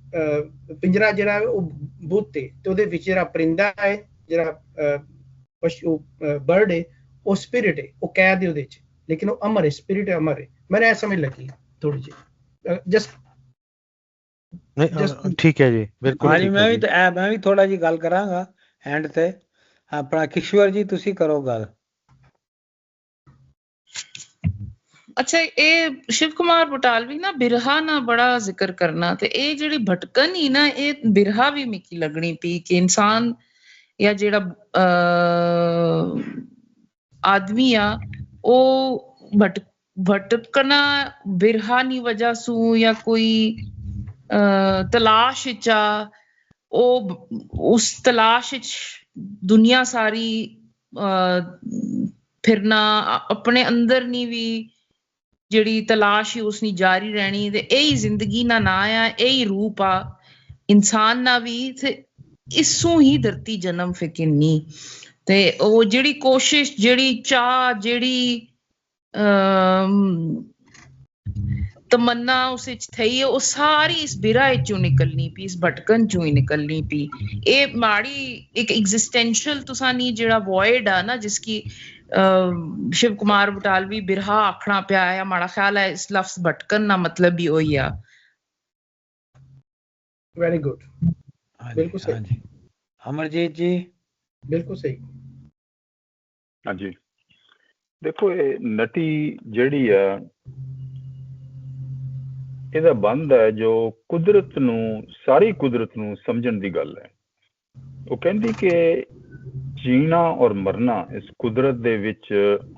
ਪਿੰਜਰਾ ਜਿਹੜਾ ਹੈ ਉਹ ਬੁੱਤ ਹੈ, ਤੇ ਉਹਦੇ ਵਿੱਚ ਜਿਹੜਾ ਪਰਿੰਦਾ ਹੈ, ਜਿਹੜਾ ਪਸ਼ੂ ਬਰਡ ਹੈ, ਉਹ ਸਪਿਰਿਟ ਹੈ, ਉਹ ਕੈਦ ਹੈ ਉਹਦੇ ਚ, ਲੇਕਿਨ ਉਹ ਅਮਰ ਹੈ, ਸਪਿਰਿਟ ਅਮਰ ਹੈ। ਮੈਨੂੰ ਇਹ ਸਮਝ ਲੱਗੀ ਥੋੜੀ ਜਿਹੀ, ਜਸਟ ਠੀਕ ਹੈ ਜੀ, ਬਿਲਕੁਲ। ਹਾਂਜੀ ਮੈਂ ਵੀ ਥੋੜਾ ਜਿਹੀ ਗੱਲ ਕਰਾਂਗਾ ਐਂਡ ਤੇ। ਆਪਣਾ ਕਿਸ਼ਵਰ ਜੀ ਤੁਸੀਂ ਕਰੋ ਗੱਲ। ਅੱਛਾ, ਇਹ ਸ਼ਿਵ ਕੁਮਾਰ ਬਟਾਲਵੀ ਨਾ ਬਿਰਹਾ ਨਾ ਬੜਾ ਜ਼ਿਕਰ ਕਰਨਾ, ਤੇ ਇਹ ਜਿਹੜੀ ਭਟਕਣ ਹੀ ਨਾ, ਇਹ ਬਿਰਹਾ ਵੀ ਮਿੱਕੀ ਲੱਗਣੀ ਪਈ ਕਿ ਇਨਸਾਨ ਜਾਂ ਜਿਹੜਾ ਆਦਮੀ ਆ ਉਹ ਭਟਕਣਾ ਬਿਰਹਾ ਦੀ ਵਜ੍ਹਾ ਸੂ ਜਾਂ ਕੋਈ ਤਲਾਸ਼ ਵਿੱਚ ਆ, ਉਹ ਉਸ ਤਲਾਸ਼ ਵਿੱਚ ਦੁਨੀਆ ਸਾਰੀ ਫਿਰਨਾ, ਆਪਣੇ ਅੰਦਰ ਨੀ ਵੀ ਜਿਹੜੀ ਤਲਾਸ਼ ਹੀ ਉਸਨੀ ਜਾਰੀ ਰਹਿਣੀ। ਤੇ ਇਹੀ ਜ਼ਿੰਦਗੀ ਨਾ ਆ, ਇਹੀ ਰੂਪ ਆ ਇਨਸਾਨ ਨਾ ਵੀ, ਤੇ ਇਸੋਂ ਹੀ ਧਰਤੀ ਜਨਮ ਫਿਕਿਰਨੀ। ਤੇ ਉਹ ਜਿਹੜੀ ਕੋਸ਼ਿਸ਼, ਜਿਹੜੀ ਚਾਹ, ਜਿਹੜੀ ਤਮੰਨਾ ਉਸ ਵਿੱਚ ਥਈ, ਉਹ ਸਾਰੀ ਇਸ ਬਿਰਹਾ ਚੋਂ ਨਿਕਲਣੀ ਪਈ, ਇਸ ਭਟਕਣ ਚੋਂ ਹੀ ਨਿਕਲਣੀ ਪਈ। ਇਹ ਮਾੜੀ ਇੱਕ ਐਗਜ਼ਿਸਟੈਂਸ਼ੀਅਲ ਤੁਸਾਨੀ ਜਿਹੜਾ ਵੋਇਡ ਆ ਨਾ, ਜਿਸ ਕੀ शिव कुमार बटालवी बिरहा आखना पिया है, हमारा ख्याल है इस लफ्ज भटकन ना मतलब भी वही है। वेरी गुड, बिल्कुल सही। अमरजीत जी बिल्कुल सही। हाँ जी, देखो ये नटी ਜਿਹੜੀ ਆ ਇਹਦਾ ਬੰਦ ਹੈ ਜੋ ਕੁਦਰਤ ਨੂੰ, ਸਾਰੀ ਕੁਦਰਤ ਨੂੰ ਸਮਝਣ ਦੀ ਗੱਲ ਹੈ। ਉਹ ਕਹਿੰਦੀ ਕਿ ਜੀਣਾ ਔਰ ਮਰਨਾ, ਇਸ ਕੁਦਰਤ ਦੇ ਵਿੱਚ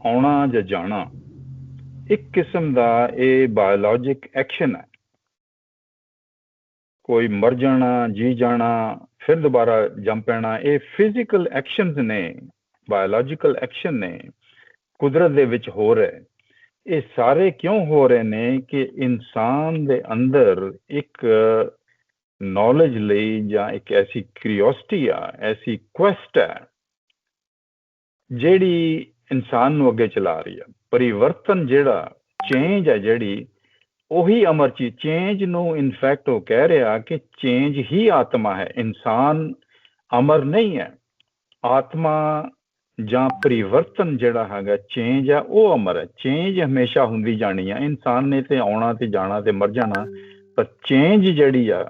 ਆਉਣਾ ਜਾਂ ਜਾਣਾ, ਇੱਕ ਕਿਸਮ ਦਾ ਇਹ ਬਾਇਓਲੋਜਿਕ ਐਕਸ਼ਨ ਹੈ। ਕੋਈ ਮਰ ਜਾਣਾ, ਜੀ ਜਾਣਾ, ਫਿਰ ਦੁਬਾਰਾ ਜੰਮ ਪੈਣਾ, ਇਹ ਫਿਜ਼ੀਕਲ ਐਕਸ਼ਨਸ ਨੇ, ਬਾਇਓਲੋਜੀਕਲ ਐਕਸ਼ਨ ਨੇ, ਕੁਦਰਤ ਦੇ ਵਿੱਚ ਹੋ ਰਹੇ। ਇਹ ਸਾਰੇ ਕਿਉਂ ਹੋ ਰਹੇ ਨੇ ਕਿ ਇਨਸਾਨ ਦੇ ਅੰਦਰ ਇੱਕ ਨੌਲੇਜ ਲਈ ਜਾਂ ਇੱਕ ਐਸੀ ਕਿਊਰੀਓਸਿਟੀ ਆ, ਐਸੀ ਕੁਐਸਟ ਹੈ ਜਿਹੜੀ ਇਨਸਾਨ ਨੂੰ ਅੱਗੇ ਚਲਾ ਰਹੀ ਆ। ਪਰਿਵਰਤਨ ਜਿਹੜਾ, ਚੇਂਜ ਹੈ ਜਿਹੜੀ, ਉਹੀ ਅਮਰ ਚੀਜ਼। ਚੇਂਜ ਨੂੰ ਇਨਫੈਕਟ ਉਹ ਕਹਿ ਰਿਹਾ ਕਿ ਚੇਂਜ ਹੀ ਆਤਮਾ ਹੈ, ਇਨਸਾਨ ਅਮਰ ਨਹੀਂ ਹੈ। ਆਤਮਾ ਜਾਂ ਪਰਿਵਰਤਨ ਜਿਹੜਾ ਹੈਗਾ, ਚੇਂਜ ਆ, ਉਹ ਅਮਰ ਹੈ। ਚੇਂਜ ਹਮੇਸ਼ਾ ਹੁੰਦੀ ਜਾਣੀ ਆ, ਇਨਸਾਨ ਨੇ ਤੇ ਆਉਣਾ ਤੇ ਜਾਣਾ ਤੇ ਮਰ ਜਾਣਾ, ਪਰ ਚੇਂਜ ਜਿਹੜੀ ਆ,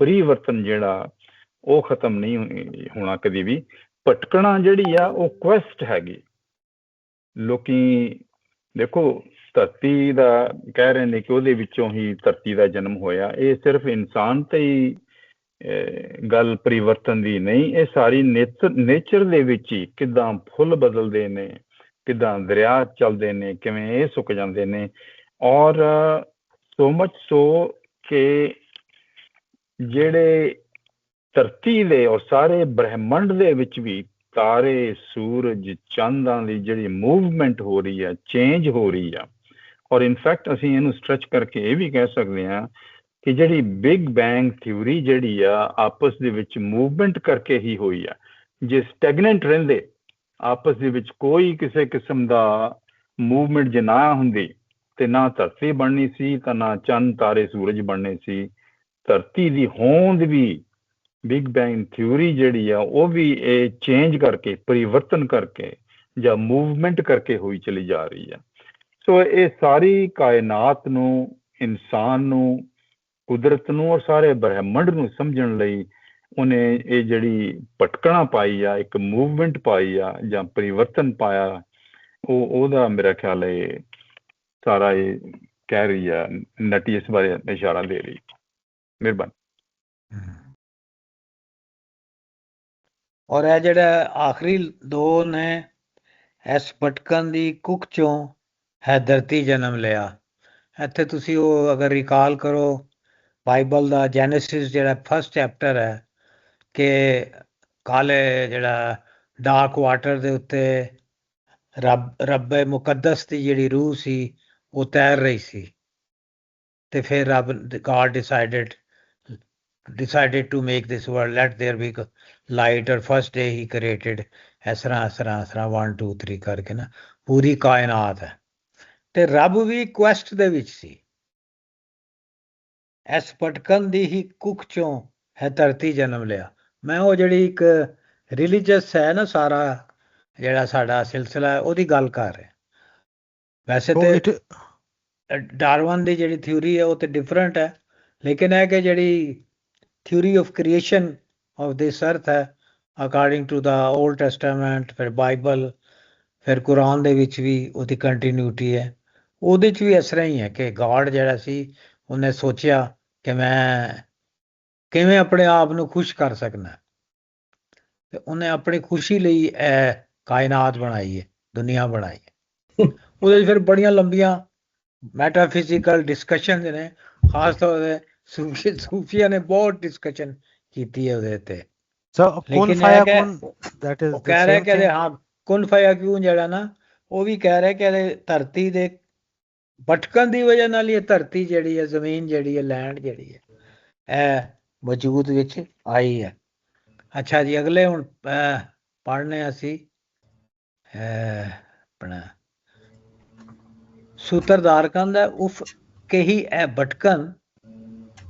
ਪਰਿਵਰਤਨ ਜਿਹੜਾ, ਉਹ ਖਤਮ ਨਹੀਂ ਹੋਣਾ ਕਦੀ ਵੀ। ਭਟਕਣਾ ਜਿਹੜੀ ਆ ਉਹ ਕੁਐਸਟ ਹੈਗੀ। ਲੋਕੀ ਦੇਖੋ ਧਰਤੀ ਦਾ ਕਹਿ ਰਹੇ ਨੇ ਕਿ ਉਹਦੇ ਵਿੱਚੋਂ ਹੀ ਧਰਤੀ ਦਾ ਜਨਮ ਹੋਇਆ। ਇਹ ਸਿਰਫ ਇਨਸਾਨ ਤੇ ਹੀ ਗੱਲ ਪਰਿਵਰਤਨ ਦੀ ਨਹੀਂ, ਇਹ ਸਾਰੀ ਨੇਚਰ ਦੇ ਵਿੱਚ ਹੀ ਕਿੱਦਾਂ ਫੁੱਲ ਬਦਲਦੇ ਨੇ, ਕਿੱਦਾਂ ਦਰਿਆ ਚੱਲਦੇ ਨੇ, ਕਿਵੇਂ ਇਹ ਸੁੱਕ ਜਾਂਦੇ ਨੇ। ਔਰ ਸੋ ਮਚ ਸੋ ਕਿ ਜਿਹੜੇ ਧਰਤੀ ਦੇ ਔਰ ਸਾਰੇ ਬ੍ਰਹਿਮੰਡ ਦੇ ਵਿੱਚ ਵੀ ਤਾਰੇ, ਸੂਰਜ, ਚੰਦਾਂ ਦੀ ਜਿਹੜੀ ਮੂਵਮੈਂਟ ਹੋ ਰਹੀ ਆ, ਚੇਂਜ ਹੋ ਰਹੀ ਆ। ਔਰ ਇਨਫੈਕਟ ਅਸੀਂ ਇਹਨੂੰ ਸਟ੍ਰੈਚ ਕਰਕੇ ਇਹ ਵੀ ਕਹਿ ਸਕਦੇ ਹਾਂ ਕਿ ਜਿਹੜੀ ਬਿਗ ਬੈਂਗ ਥਿਊਰੀ ਜਿਹੜੀ ਆ, ਆਪਸ ਦੇ ਵਿੱਚ ਮੂਵਮੈਂਟ ਕਰਕੇ ਹੀ ਹੋਈ ਆ। ਜੇ ਸਟੈਗਨੈਂਟ ਰਹਿੰਦੇ, ਆਪਸ ਦੇ ਵਿੱਚ ਕੋਈ ਕਿਸੇ ਕਿਸਮ ਦਾ ਮੂਵਮੈਂਟ ਜੇ ਨਾ ਹੁੰਦੀ ਤੇ ਨਾ ਧਰਤੀ ਬਣਨੀ ਸੀ, ਤਾਂ ਨਾ ਚੰਨ, ਤਾਰੇ, ਸੂਰਜ ਬਣਨੇ ਸੀ, ਧਰਤੀ ਦੀ ਹੋਂਦ ਵੀ ਬਿਗ ਬੈਂਗ ਥਿਊਰੀ ਜਿਹੜੀ ਆ ਉਹ ਵੀ ਇਹ ਚੇਂਜ ਕਰਕੇ, ਪਰਿਵਰਤਨ ਕਰਕੇ ਜਾਂ ਮੂਵਮੈਂਟ ਕਰਕੇ ਹੋਈ ਚਲੀ ਜਾ ਰਹੀ ਆ। ਸੋ ਇਹ ਸਾਰੀ ਕਾਇਨਾਤ ਨੂੰ, ਇਨਸਾਨ ਨੂੰ, ਕੁਦਰਤ ਨੂੰ ਔਰ ਸਾਰੇ ਬ੍ਰਹਿਮੰਡ ਨੂੰ ਸਮਝਣ ਲਈ ਉਹਨੇ ਇਹ ਜਿਹੜੀ ਭਟਕਣਾ ਪਾਈ ਆ, ਇੱਕ ਮੂਵਮੈਂਟ ਪਾਈ ਆ ਜਾਂ ਪਰਿਵਰਤਨ ਪਾਇਆ, ਉਹਦਾ ਮੇਰਾ ਖਿਆਲ ਹੈ ਸਾਰਾ ਇਹ ਕਹਿ ਰਹੀ ਆ ਨਟੀ, ਇਸ ਬਾਰੇ ਇਸ਼ਾਰਾ ਦੇ ਰਹੀ। ਮਿਹਰਬਾਨੀ। ਔਰ ਇਹ ਜਿਹੜਾ ਆਖਰੀ ਦੋ ਨੇ, ਇਸ ਭਟਕਣ ਦੀ ਕੁੱਖ ਚੋਂ ਹੈ ਧਰਤੀ ਜਨਮ ਲਿਆ। ਇੱਥੇ ਤੁਸੀਂ ਉਹ ਅਗਰ ਰਿਕਾਲ ਕਰੋ ਬਾਈਬਲ ਦਾ ਜੈਨੇਸਿਸ ਜਿਹੜਾ ਫਸਟ ਚੈਪਟਰ ਹੈ, ਕਿ ਕਾਲੇ ਜਿਹੜਾ ਡਾਰਕ ਵਾਟਰ ਦੇ ਉੱਤੇ ਰੱਬ ਮੁਕੱਦਸ ਦੀ ਜਿਹੜੀ ਰੂਹ ਸੀ ਉਹ ਤੈਰ ਰਹੀ ਸੀ, ਤੇ ਫਿਰ ਰੱਬ god decided to make this world, let there be light, or first day he created ਇਸ ਤਰ੍ਹਾਂ 1 2 3 ਕਰਕੇ ਨਾ ਪੂਰੀ ਕਾਇਨਾਤ ਹੈ। ਤੇ ਰੱਬ ਵੀ ਕੁਐਸਟ ਦੇ ਵਿੱਚ ਸੀ। ਇਸ ਭਟਕਣ ਦੀ ਹੀ ਕੁੱਖ ਚੋਂ ਹੈ ਧਰਤੀ ਜਨਮ ਲਿਆ। ਮੈਂ ਉਹ ਜਿਹੜੀ ਇੱਕ ਰਿਲੀਜੀਅਸ ਹੈ ਨਾ ਸਾਰਾ ਜਿਹੜਾ ਸਾਡਾ ਸਿਲਸਿਲਾ ਹੈ ਉਹਦੀ ਗੱਲ ਕਰ ਰਿਹਾ। ਵੈਸੇ ਤੇ ਡਾਰਵਨ ਦੀ ਜਿਹੜੀ ਥਿਊਰੀ ਹੈ ਉਹ ਤੇ ਡਿਫਰੈਂਟ ਹੈ, ਲੇਕਿਨ ਇਹ ਕਿ ਜਿਹੜੀ theory of creation of this earth ਹੈ according to the old Testament, ਫਿਰ ਬਾਈਬਲ, ਫਿਰ ਕੁਰਾਨ ਦੇ ਵਿੱਚ ਵੀ ਉਹਦੀ ਕੰਟੀਨਿਊਟੀ ਹੈ। ਉਹਦੇ 'ਚ ਵੀ ਇਸ ਤਰ੍ਹਾਂ ਹੀ ਹੈ ਕਿ ਗॉड ਜਿਹੜਾ ਸੀ ਉਹਨੇ ਸੋਚਿਆ ਕਿ ਮੈਂ ਕਿਵੇਂ ਆਪਣੇ ਆਪ ਨੂੰ ਖੁਸ਼ ਕਰ ਸਕਦਾ, ਤੇ ਉਹਨੇ ਆਪਣੀ ਖੁਸ਼ੀ ਲਈ ਇਹ ਕਾਇਨਾਤ ਬਣਾਈ ਹੈ, ਦੁਨੀਆ ਬਣਾਈ ਹੈ। ਉਹਦੇ 'ਚ ਫਿਰ ਬੜੀਆਂ ਲੰਬੀਆਂ ਮੈਟਾਫਿਜ਼ੀਕਲ ਡਿਸਕਸ਼ਨ ਨੇ, ਖਾਸ ਤੌਰ 'ਤੇ ਸੂਫੀਆਂ ਨੇ ਬਹੁਤ ਡਿਸਕਸ਼ਨ ਕੀਤੀ ਹੈ ਉਹਦੇ ਉੱਤੇ। ਲੇਕਿਨ ਉਹ ਕਹਿ ਰਿਹਾ ਕਿ ਹਾਂ ਕੁਨ ਫਾਇਆ ਕਿਉਂ ਜਿਹੜਾ ਨਾ ਉਹ ਵੀ ਕਹਿ ਰਿਹਾ ਕਿ ਧਰਤੀ ਦੇ ਭਟਕਣ ਦੀ ਵਜ੍ਹਾ ਨਾਲ ਇਹ ਧਰਤੀ ਜਿਹੜੀ ਹੈ, ਜ਼ਮੀਨ ਜਿਹੜੀ ਹੈ, ਲੈਂਡ ਜਿਹੜੀ ਹੈ, ਇਹ ਵਜੂਦ ਵਿੱਚ ਆਈ ਹੈ। ਅੱਛਾ ਜੀ, ਅਗਲੇ ਹੁਣ ਪੜ੍ਹਨੇ ਅਸੀਂ ਆਪਣਾ ਸੂਤਰਧਾਰ ਕਹਿੰਦਾ ਉਫ ਕਹੀ ਐ ਭਟਕਣ,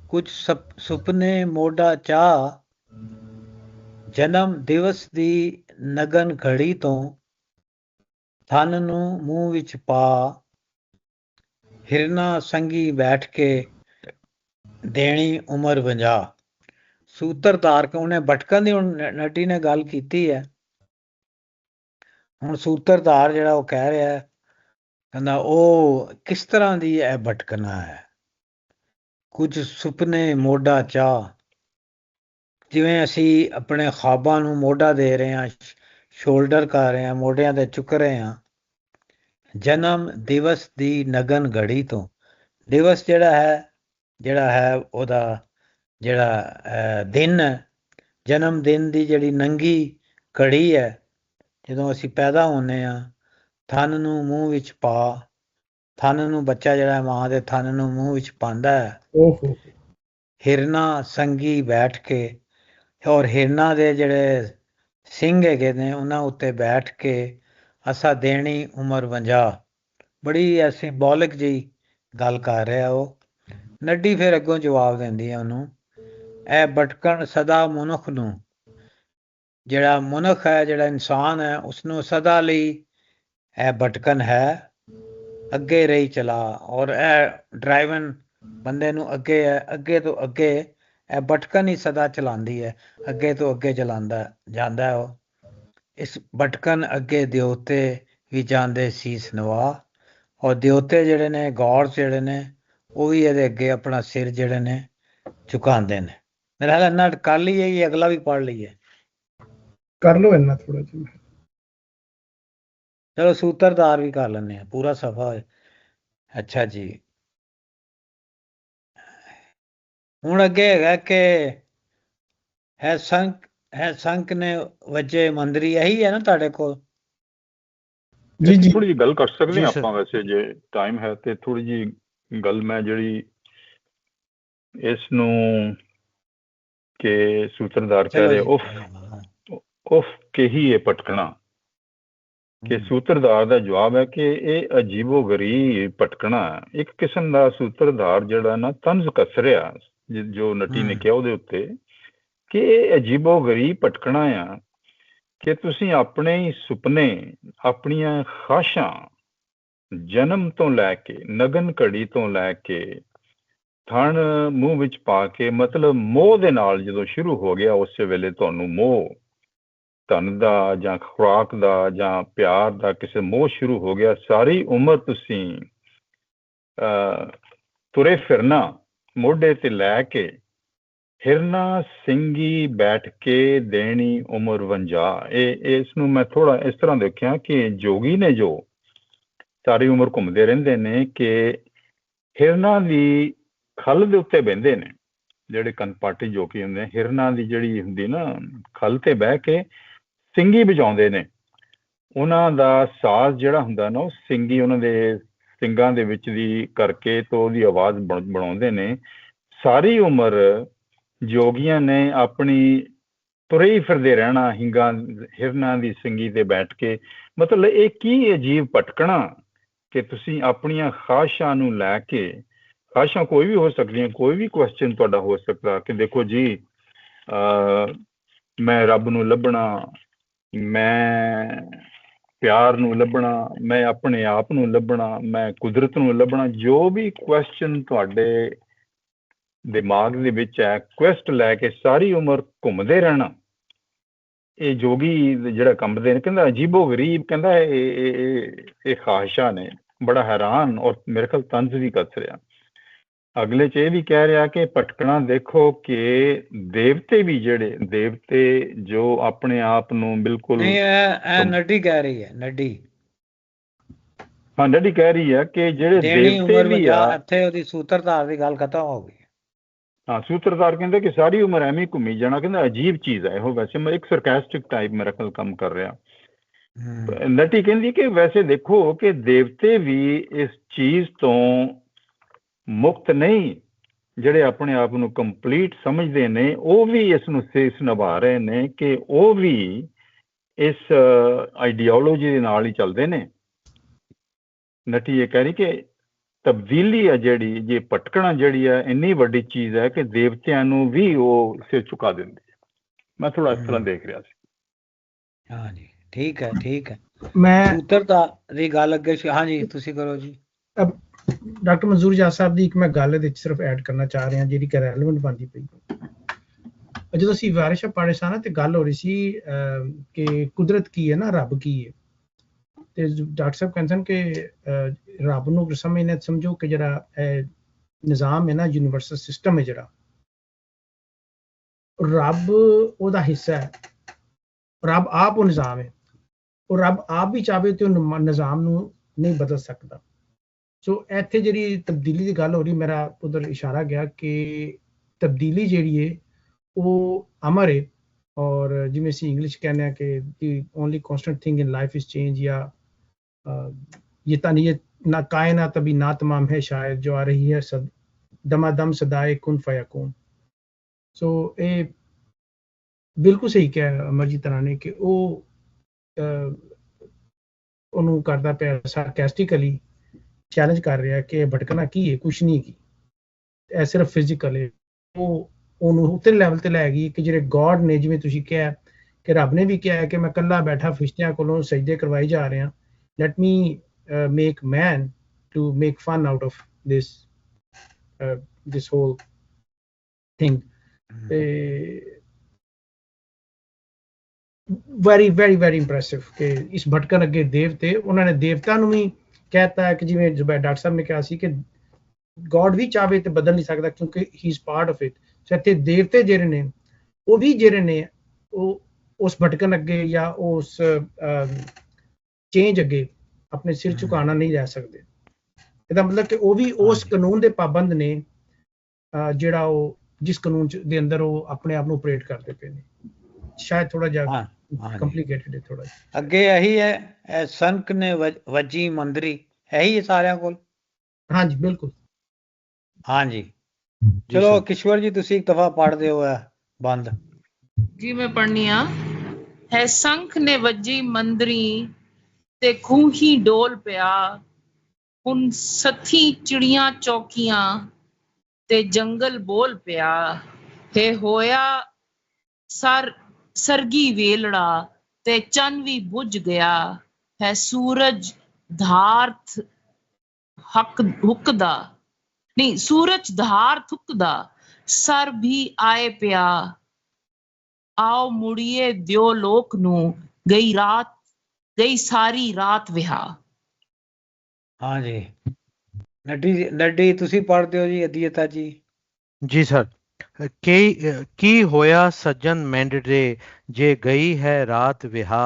ਕੁਝ ਸੁਪਨੇ ਮੋਢਾ ਚਾਹ, ਜਨਮ ਦਿਵਸ ਦੀ ਨਗਨ ਘੜੀ ਤੋਂ ਥਨ ਨੂੰ ਮੂੰਹ ਵਿੱਚ ਪਾ, ਹਿਰਨਾ ਸੰਗੀ ਬੈਠ ਕੇ ਦੇਣੀ ਉਮਰ 50। ਸੂਤਰਧਾਰ ਉਹਨੇ ਭਟਕਣ ਦੀ ਹੁਣ ਨਟੀ ਨੇ ਗੱਲ ਕੀਤੀ ਹੈ। ਹੁਣ ਸੂਤਰਧਾਰ ਜਿਹੜਾ ਉਹ ਕਹਿ ਰਿਹਾ, ਕਹਿੰਦਾ ਉਹ ਕਿਸ ਤਰ੍ਹਾਂ ਦੀ ਇਹ ਭਟਕਣਾ ਹੈ। ਕੁਝ ਸੁਪਨੇ ਮੋਢਾ ਚਾਹ, ਜਿਵੇਂ ਅਸੀਂ ਆਪਣੇ ਖ਼ਾਬਾਂ ਨੂੰ ਮੋਢਾ ਦੇ ਰਹੇ ਹਾਂ, ਸ਼ੋਲਡਰ ਕਰ ਰਹੇ ਹਾਂ, ਮੋਢਿਆਂ ਤੇ ਚੁੱਕ ਰਹੇ ਹਾਂ। ਜਨਮ ਦਿਵਸ ਦੀ ਨਗਨ ਘੜੀ ਤੋਂ, ਦਿਵਸ ਜਿਹੜਾ ਹੈ ਉਹਦਾ ਜਿਹੜਾ ਦਿਨ, ਜਨਮ ਦਿਨ ਦੀ ਜਿਹੜੀ ਨੰਗੀ ਘੜੀ ਹੈ, ਜਦੋਂ ਅਸੀਂ ਪੈਦਾ ਹੁੰਦੇ ਹਾਂ, ਥਨ ਨੂੰ ਮੂੰਹ ਵਿੱਚ ਪਾ, ਥਨ ਨੂੰ ਬੱਚਾ ਜਿਹੜਾ ਮਾਂ ਦੇ ਥਨ ਨੂੰ ਮੂੰਹ ਵਿੱਚ ਪਾਉਂਦਾ ਹੈ। ਹਿਰਨਾ ਸੰਗੀ ਬੈਠ ਕੇ, ਔਰ ਹਿਰਨਾ ਦੇ ਜਿਹੜੇ ਸਿੰਘ ਹੈਗੇ ਨੇ ਉਹਨਾਂ ਉੱਤੇ ਬੈਠ ਕੇ ਅਸਾਂ ਦੇਣੀ ਉਮਰ 50। ਬੜੀ ਸਿੰਬੋਲਿਕ ਜਿਹੀ ਗੱਲ ਕਰ ਰਿਹਾ ਉਹ। ਨੱਡੀ ਫਿਰ ਅੱਗੋਂ ਜਵਾਬ ਦਿੰਦੀ ਹੈ ਉਹਨੂੰ, ਇਹ ਭਟਕਣ ਸਦਾ ਮਨੁੱਖ ਨੂੰ, ਜਿਹੜਾ ਮਨੁੱਖ ਹੈ, ਜਿਹੜਾ ਇਨਸਾਨ ਹੈ, ਉਸਨੂੰ ਸਦਾ ਲਈ ਇਹ ਭਟਕਣ ਹੈ, ਅੱਗੇ ਰਹੀ ਚਲਾ। ਔਰ ਇਹ ਡਰਾਈਵਨ ਬੰਦੇ ਨੂੰ ਅੱਗੇ ਹੈ, ਅੱਗੇ ਤੋਂ ਅੱਗੇ ਇਹ ਭਟਕਣ ਹੀ ਸਦਾ ਚਲਾਉਂਦੀ ਹੈ, ਅੱਗੇ ਤੋਂ ਅੱਗੇ ਚਲਾਉਂਦਾ ਜਾਂਦਾ ਉਹ। ਇਸ ਭਟਕਣ ਅੱਗੇ ਦਿਓਤੇ ਵੀ ਜਾਂਦੇ ਸੀਸ ਨਵਾ, ਔਰ ਦਿਓਤੇ ਜਿਹੜੇ ਨੇ, ਗੌਡ ਜਿਹੜੇ ਨੇ, ਉਹ ਵੀ ਇਹਦੇ ਅੱਗੇ ਆਪਣਾ ਸਿਰ ਜਿਹੜੇ ਨੇ ਝੁਕਾਉਂਦੇ ਨੇ। ਮੇਰਾ ਹਾਲ ਇੰਨਾ ਕਰ ਲਈਏ, ਇਹ ਅਗਲਾ ਵੀ ਪੜ੍ਹ ਲਈਏ, ਕਰ ਲਓ ਇੰਨਾ ਥੋੜਾ ਜਿਹਾ। ਚਲੋ ਸੂਤਰਧਾਰ ਵੀ ਕਰ ਲੈਂਦੇ ਹਾਂ, ਪੂਰਾ ਸਫਾ ਹੋਏ। ਅੱਛਾ ਜੀ, ਹੁਣ ਅੱਗੇ ਹੈਗਾ ਕਿ ਹੈ ਸੰਕ ਨੇ ਵਜੇ ਮੰਦਰੀ, ਇਹੀ ਹੈ ਨਾ ਤੁਹਾਡੇ ਕੋਲ? ਜੀ ਜੀ, ਥੋੜੀ ਜਿਹੀ ਗੱਲ ਕਰ ਸਕਦੇ ਹਾਂ ਆਪਾਂ, ਵੈਸੇ ਜੇ ਟਾਈਮ ਹੈ ਤੇ ਥੋੜੀ ਜਿਹੀ ਗੱਲ ਮੈਂ ਜਿਹੜੀ ਇਸ ਨੂੰ ਕਿ ਸੂਤਰਧਾਰ ਕਹਿ ਰਹੇ ਉਫ ਕਹੀ ਹੈ ਭਟਕਣਾ, ਕਿ ਸੂਤਰਧਾਰ ਦਾ ਜਵਾਬ ਹੈ ਕਿ ਇਹ ਅਜੀਬੋ ਗਰੀਬ ਭਟਕਣਾ, ਇੱਕ ਕਿਸਮ ਦਾ ਸੂਤਰਧਾਰ ਜਿਹੜਾ ਨਾ ਤੰਜ਼ ਕੱਸ ਰਿਹਾ ਜੋ ਨਟੀ ਨੇ ਕਿਹਾ ਉਹਦੇ ਉੱਤੇ ਕਿ ਇਹ ਅਜੀਬੋ ਗਰੀਬ ਭਟਕਣਾ ਆ ਕਿ ਤੁਸੀਂ ਆਪਣੇ ਹੀ ਸੁਪਨੇ, ਆਪਣੀਆਂ ਖਾਸ਼ਾਂ ਜਨਮ ਤੋਂ ਲੈ ਕੇ, ਨਗਨ ਘੜੀ ਤੋਂ ਲੈ ਕੇ ਥਣ ਮੂੰਹ ਵਿੱਚ ਪਾ ਕੇ, ਮਤਲਬ ਮੋਹ ਦੇ ਨਾਲ ਜਦੋਂ ਸ਼ੁਰੂ ਹੋ ਗਿਆ ਉਸੇ ਵੇਲੇ ਤੁਹਾਨੂੰ ਮੋਹ ਧਨ ਦਾ ਜਾਂ ਖੁਰਾਕ ਦਾ ਜਾਂ ਪਿਆਰ ਦਾ ਕਿਸੇ ਮੋਹ ਸ਼ੁਰੂ ਹੋ ਗਿਆ, ਸਾਰੀ ਉਮਰ ਤੁਸੀਂ ਤੁਰੇ ਫਿਰਨਾ ਮੋਢੇ ਤੇ ਲੈ ਕੇ, ਹਿਰਨਾ ਸਿੰਘੀ ਬੈਠ ਕੇ ਦੇਣੀ ਉਮਰ ਵੰਜਾ। ਇਸ ਨੂੰ ਮੈਂ ਥੋੜਾ ਇਸ ਤਰ੍ਹਾਂ ਦੇਖਿਆ ਕਿ ਜੋਗੀ ਨੇ ਜੋ ਸਾਰੀ ਉਮਰ ਘੁੰਮਦੇ ਰਹਿੰਦੇ ਨੇ ਕਿ ਹਿਰਨਾ ਦੀ ਖਲ ਦੇ ਉੱਤੇ ਬਹਿੰਦੇ ਨੇ, ਜਿਹੜੇ ਕਨਪਾਟੀ ਜੋਗੀ ਹੁੰਦੇ ਨੇ, ਹਿਰਨਾ ਦੀ ਜਿਹੜੀ ਹੁੰਦੀ ਨਾ ਖਲ ਤੇ ਬਹਿ ਕੇ ਸਿੰਗੀ ਵਜਾਉਂਦੇ ਨੇ। ਉਹਨਾਂ ਦਾ ਸਾਜ਼ ਜਿਹੜਾ ਹੁੰਦਾ ਨਾ ਉਹ ਸਿੰਗੀ ਉਹਨਾਂ ਦੇ ਸਿੰਘਾਂ ਦੇ ਵਿੱਚ ਦੀ ਕਰਕੇ ਤੋਂ ਉਹਦੀ ਆਵਾਜ਼ ਬਣਾਉਂਦੇ ਨੇ। ਸਾਰੀ ਉਮਰ ਜੋਗੀਆਂ ਨੇ ਆਪਣੀ ਤੁਰੇ ਹੀ ਫਿਰਦੇ ਰਹਿਣਾ ਹਿਰਨਾਂ ਦੀ ਸਿੰਗੀ ਤੇ ਬੈਠ ਕੇ। ਮਤਲਬ ਇਹ ਕੀ ਅਜੀਬ ਭਟਕਣਾ ਕਿ ਤੁਸੀਂ ਆਪਣੀਆਂ ਖਾਹਿਸ਼ਾਂ ਨੂੰ ਲੈ ਕੇ, ਖਾਹਿਸ਼ਾਂ ਕੋਈ ਵੀ ਹੋ ਸਕਦੀਆਂ, ਕੋਈ ਵੀ ਕੁਐਸਚਨ ਤੁਹਾਡਾ ਹੋ ਸਕਦਾ ਕਿ ਦੇਖੋ ਜੀ ਮੈਂ ਰੱਬ ਨੂੰ ਲੱਭਣਾ, ਮੈਂ ਪਿਆਰ ਨੂੰ ਲੱਭਣਾ, ਮੈਂ ਆਪਣੇ ਆਪ ਨੂੰ ਲੱਭਣਾ, ਮੈਂ ਕੁਦਰਤ ਨੂੰ ਲੱਭਣਾ, ਜੋ ਵੀ ਕੁਐਸਚਨ ਤੁਹਾਡੇ ਦਿਮਾਗ ਦੇ ਵਿੱਚ ਹੈ, ਕੁਐਸਟ ਲੈ ਕੇ ਸਾਰੀ ਉਮਰ ਘੁੰਮਦੇ ਰਹਿਣਾ। ਇਹ ਜੋਗੀ ਜਿਹੜਾ ਕੰਬਦੇ ਨੇ, ਕਹਿੰਦਾ ਅਜੀਬੋ ਗਰੀਬ, ਕਹਿੰਦਾ ਇਹ ਖਾਹਿਸ਼ਾਂ ਨੇ। ਬੜਾ ਹੈਰਾਨ ਔਰ ਮੇਰੇ ਖਿਆਲ ਤੰਜ਼ ਵੀ ਕੱਸ ਰਿਹਾ। ਅਗਲੇ 'ਚ ਇਹ ਵੀ ਕਹਿ ਰਿਹਾ ਕਿ ਭਟਕਣਾ ਦੇਖੋ ਕਿ ਦੇਵਤੇ ਵੀ, ਜਿਹੜੇ ਦੇਵਤੇ ਜੋ ਆਪਣੇ ਆਪ ਨੂੰ ਬਿਲਕੁਲ ਨਡੀ ਕਹਿ ਰਹੀ ਹੈ, ਨਡੀ ਹਾਂ ਨਡੀ ਕਹਿ ਰਹੀ ਹੈ ਕਿ ਜਿਹੜੇ ਦੇਵਤੇ ਵੀ ਆ, ਇੱਥੇ ਉਹਦੀ ਸੂਤਰਧਾਰ ਦੀ ਗੱਲ ਖਤਮ ਹੋ ਗਈ। ਹਾਂ ਸੂਤਰਧਾਰ ਕਹਿੰਦੇ ਕਿ ਸਾਰੀ ਉਮਰ ਐਵੇਂ ਘੁੰਮੀ ਜਾਣਾ। ਕਹਿੰਦਾ ਅਜੀਬ ਚੀਜ਼ ਹੈ ਇਹੋ। ਵੈਸੇ ਮੈਂ ਇੱਕ ਸਰਕੈਸਟਿਕ ਟਾਈਪ ਮੇਰੇ ਖਿਆਲ ਕੰਮ ਕਰ ਰਿਹਾ। ਨਟੀ ਕਹਿੰਦੀ ਕਿ ਵੈਸੇ ਦੇਖੋ ਕਿ ਦੇਵਤੇ ਵੀ ਇਸ ਚੀਜ਼ ਤੋਂ ਮੁਕਤ ਨਹੀਂ, ਜਿਹੜੇ ਆਪਣੇ ਆਪ ਨੂੰ ਕੰਪਲੀਟ ਸਮਝਦੇ ਨੇ ਉਹ ਵੀ ਇਸ ਨੂੰ ਸੀਸ ਨਿਭਾ ਰਹੇ ਨੇ ਕਿ ਉਹ ਵੀ ਇਸ ਆਈਡੀਓਲੋਜੀ ਦੇ ਨਾਲ ਹੀ ਚੱਲਦੇ ਨੇ। ਨਟੀ ਇਹ ਕਹਿ ਰਹੀ ਕਿ ਤਬਦੀਲੀ ਹੈ ਜਿਹੜੀ, ਜੇ ਭਟਕਣਾ ਜਿਹੜੀ ਹੈ ਇੰਨੀ ਵੱਡੀ ਚੀਜ਼ ਹੈ ਕਿ ਦੇਵਤਿਆਂ ਨੂੰ ਵੀ ਉਹ ਸਿਰ ਝੁਕਾ ਦਿੰਦੀ ਹੈ। ਮੈਂ ਥੋੜਾ ਇਸ ਤਰ੍ਹਾਂ ਦੇਖ ਰਿਹਾ ਸੀ। ਹਾਂਜੀ ਠੀਕ ਹੈ, ਠੀਕ ਹੈ। ਮੈਂ ਸੂਤਰਧਾਰ ਦੀ ਗੱਲ ਅੱਗੇ, ਹਾਂਜੀ ਤੁਸੀਂ ਕਰੋ ਜੀ। ਡਾਕਟਰ ਮਨਜ਼ੂਰ ਜੱਜ ਸਾਹਿਬ ਦੀ ਇੱਕ ਮੈਂ ਗੱਲ ਇਹਦੇ ਵਿੱਚ ਸਿਰਫ ਐਡ ਕਰਨਾ ਚਾਹ ਰਿਹਾ ਜਿਹੜੀ ਕਿ ਰੈਲੇਵੈਂਟ ਬਣਦੀ ਪਈ। ਜਦੋਂ ਅਸੀਂ ਵਾਰਿਸ ਸ਼ਾਹ ਪੜ੍ਹੇ ਸਾਂ ਨਾ ਤੇ ਗੱਲ ਹੋ ਰਹੀ ਸੀ ਕਿ ਕੁਦਰਤ ਕੀ ਹੈ ਨਾ, ਰੱਬ ਕੀ ਹੈ। ਤੇ ਡਾਕਟਰ ਸਾਹਿਬ ਕਹਿੰਦੇ ਸਨ ਕਿ ਰੱਬ ਨੂੰ ਸਮਝੋ ਕਿ ਜਿਹੜਾ ਨਿਜ਼ਾਮ ਹੈ ਨਾ, ਯੂਨੀਵਰਸਲ ਸਿਸਟਮ ਹੈ ਜਿਹੜਾ, ਰੱਬ ਉਹਦਾ ਹਿੱਸਾ ਹੈ। ਰੱਬ ਆਪ ਉਹ ਨਿਜ਼ਾਮ ਹੈ। ਉਹ ਰੱਬ ਆਪ ਵੀ ਚਾਹਵੇ ਤੇ ਉਹ ਨਿਜ਼ਾਮ ਨੂੰ ਨਹੀਂ ਬਦਲ ਸਕਦਾ। ਸੋ ਇੱਥੇ ਜਿਹੜੀ ਤਬਦੀਲੀ ਦੀ ਗੱਲ ਹੋ ਰਹੀ, ਮੇਰਾ ਉਧਰ ਇਸ਼ਾਰਾ ਗਿਆ ਕਿ ਤਬਦੀਲੀ ਜਿਹੜੀ ਹੈ ਉਹ ਅਮਰ ਹੈ। ਔਰ ਜਿਵੇਂ ਅਸੀਂ ਇੰਗਲਿਸ਼ ਕਹਿੰਦੇ ਹਾਂ ਕਿ the only constant thing in life is change, ਜਾਂ ये ना कायनात अभी ना तमाम है शायद जो आ रही है दमादम सदाए कुन फयकून। सो ये बिल्कुल सही किया अमरजीत राणा ने कि ਉਹ ਉਹਨੂੰ ਕਰਦਾ ਪਿਆ ਸਾਰਕੈਸਟਿਕਲੀ ਚੈਲੰਜ ਕਰ ਰਿਹਾ ਕਿ ਭਟਕਣਾ ਕੀ ਹੈ, ਕੁਛ ਨਹੀਂ ਕੀ, ਇਹ ਸਿਰਫ ਫਿਜ਼ੀਕਲ ਹੈ। ਉਹ ਉਹਨੂੰ ਉੱਤੇ ਲੈਵਲ ਤੇ ਲੈ ਗਈ ਕਿ ਜਿਹੜੇ ਗੋਡ ਨੇ, ਜਿਵੇਂ ਤੁਸੀਂ ਕਿਹਾ ਕਿ ਰੱਬ ਨੇ ਵੀ ਕਿਹਾ ਕਿ ਮੈਂ ਇਕੱਲਾ ਬੈਠਾ ਫਰਿਸ਼ਤਿਆਂ ਕੋਲੋਂ ਸਜਦੇ ਕਰਵਾਈ ਜਾ ਰਿਹਾ। Let me make man to make fun out of this whole thing. Very very very impressive ਕਿ ਇਸ ਭਟਕਣ ਅੱਗੇ ਦੇਵਤੇ, ਉਹਨਾਂ ਨੇ ਦੇਵਤਾ ਨੂੰ ਵੀ ਕਹਿਤਾ ਕਿ ਜਿਵੇਂ ਡਾਕਟਰ ਸਾਹਿਬ ਨੇ ਕਿਹਾ ਸੀ ਕਿ ਗੋਡ ਵੀ ਚਾਹਵੇ ਤੇ ਬਦਲ ਨਹੀਂ ਸਕਦਾ ਕਿਉਂਕਿ he is part of it. So ਇੱਥੇ ਦੇਵਤੇ ਜਿਹੜੇ ਨੇ ਉਹ ਵੀ ਜਿਹੜੇ ਨੇ ਉਹ ਉਸ ਭਟਕਣ ਅੱਗੇ ਜਾਂ ਉਸ ਚੇਂਜ ਅੱਗੇ ਆਪਣੇ ਸਿਰ ਝੁਕਾਉਣਾ ਨਹੀਂ ਰਹਿ ਸਕਦੇ। ਇਹਦਾ ਮਤਲਬ ਕਿ ਉਹ ਵੀ ਉਸ ਕਾਨੂੰਨ ਦੇ ਪਾਬੰਦ ਨੇ ਜਿਹੜਾ ਉਹ ਜਿਸ ਕਾਨੂੰਨ ਦੇ ਅੰਦਰ ਉਹ ਆਪਣੇ ਆਪ ਨੂੰ ਆਪਰੇਟ ਕਰਦੇ ਪਏ ਨੇ। ਸ਼ਾਇਦ ਥੋੜਾ ਜਿਹਾ ਕੰਪਲਿਕੇਟਡ ਹੈ ਥੋੜਾ। ਅੱਗੇ ਇਹੀ ਹੈ ਸੰਕ ਨੇ ਵਜੀ ਮੰਦਰੀ, ਇਹੀ ਹੈ ਸਾਰਿਆਂ ਕੋਲ। ਹਾਂਜੀ ਬਿਲਕੁਲ। ਹਾਂਜੀ ਚਲੋ ਕਿਸ਼ਵਰ ਜੀ ਤੁਸੀਂ ਇੱਕ ਦਫਾ ਪੜ੍ਹ ਦਿਓ ਬੰਦ ਜੀ। ਮੈਂ ਪੜ੍ਹਨੀ ਆ। ਹੈ ਸੰਖ ਨੇ ਵੱਜੀ ਮੰਦਰੀ ਤੇ ਖੂਹੀ ਡੋਲ ਪਿਆ, ਹੁਣ ਸੱਥੀ ਚਿੜੀਆਂ ਚੌਕੀਆਂ ਤੇ ਜੰਗਲ ਬੋਲ ਪਿਆ ਹੈ ਹੋਇਆ ਸਰਗੀ ਵੇਲੜਾ ਤੇ ਚੰਨ ਵੀ ਬੁਝ ਗਿਆ ਹੈ ਸੂਰਜ ਧਾਰ ਹੁੱਕਦਾ ਨਹੀਂ ਸੂਰਜ ਧਾਰ ਥੁੱਕਦਾ ਸਰ ਵੀ ਆਏ ਪਿਆ ਆਓ ਮੁੜੀਏ ਦਿਓ ਲੋਕ ਨੂੰ ਗਈ ਸਾਰੀ ਰਾਤ ਵਿਹਾ। ਹਾਂਜੀ ਨੱਡੀ ਤੁਸੀਂ ਪੜ੍ਹਦੇ ਹੋ ਜੀ ਅਧੀਅਤਾ ਜੀ। ਜੀ ਸਰ। ਕੀ ਹੋਇਆ ਸੱਜਣ ਮੈਂਡਰੇ ਜੇ ਗਈ ਹੈ ਰਾਤ ਵਿਹਾ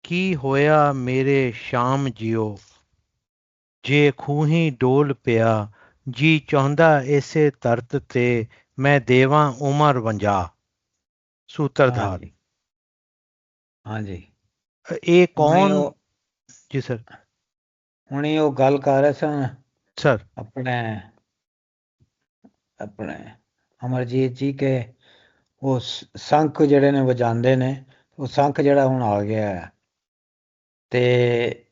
ਕੀ ਹੋਇਆ ਮੇਰੇ ਸ਼ਾਮ ਜਿਉ ਜੇ ਖੂਹੀ ਡੋਲ ਪਿਆ ਜੀ ਚਾਹੁੰਦਾ ਇਸੇ ਧਰਤ ਤੇ ਮੈਂ ਦੇਵਾਂ ਉਮਰ 52। ਸੂਤਰਧਾਰ। ਹਾਂਜੀ ਹਾਂਜੀ ਇਹ ਹੁਣੀ ਕੌਣ? ਉਹ ਜੀ ਸਰ। ਹੁਣੀ ਉਹ ਗੱਲ ਕਰ ਰਹੇ ਸਨ ਸਰ। ਆਪਣੇ ਅਮਰਜੀਤ ਜੀ ਕੇ ਉਹ ਸ਼ੰਖ ਜਿਹੜੇ ਨੇ ਵਜਾਉਂਦੇ ਨੇ ਉਹ ਸ਼ੰਖ ਜਿਹੜਾ ਹੁਣ ਆ ਗਿਆ ਹੈ ਤੇ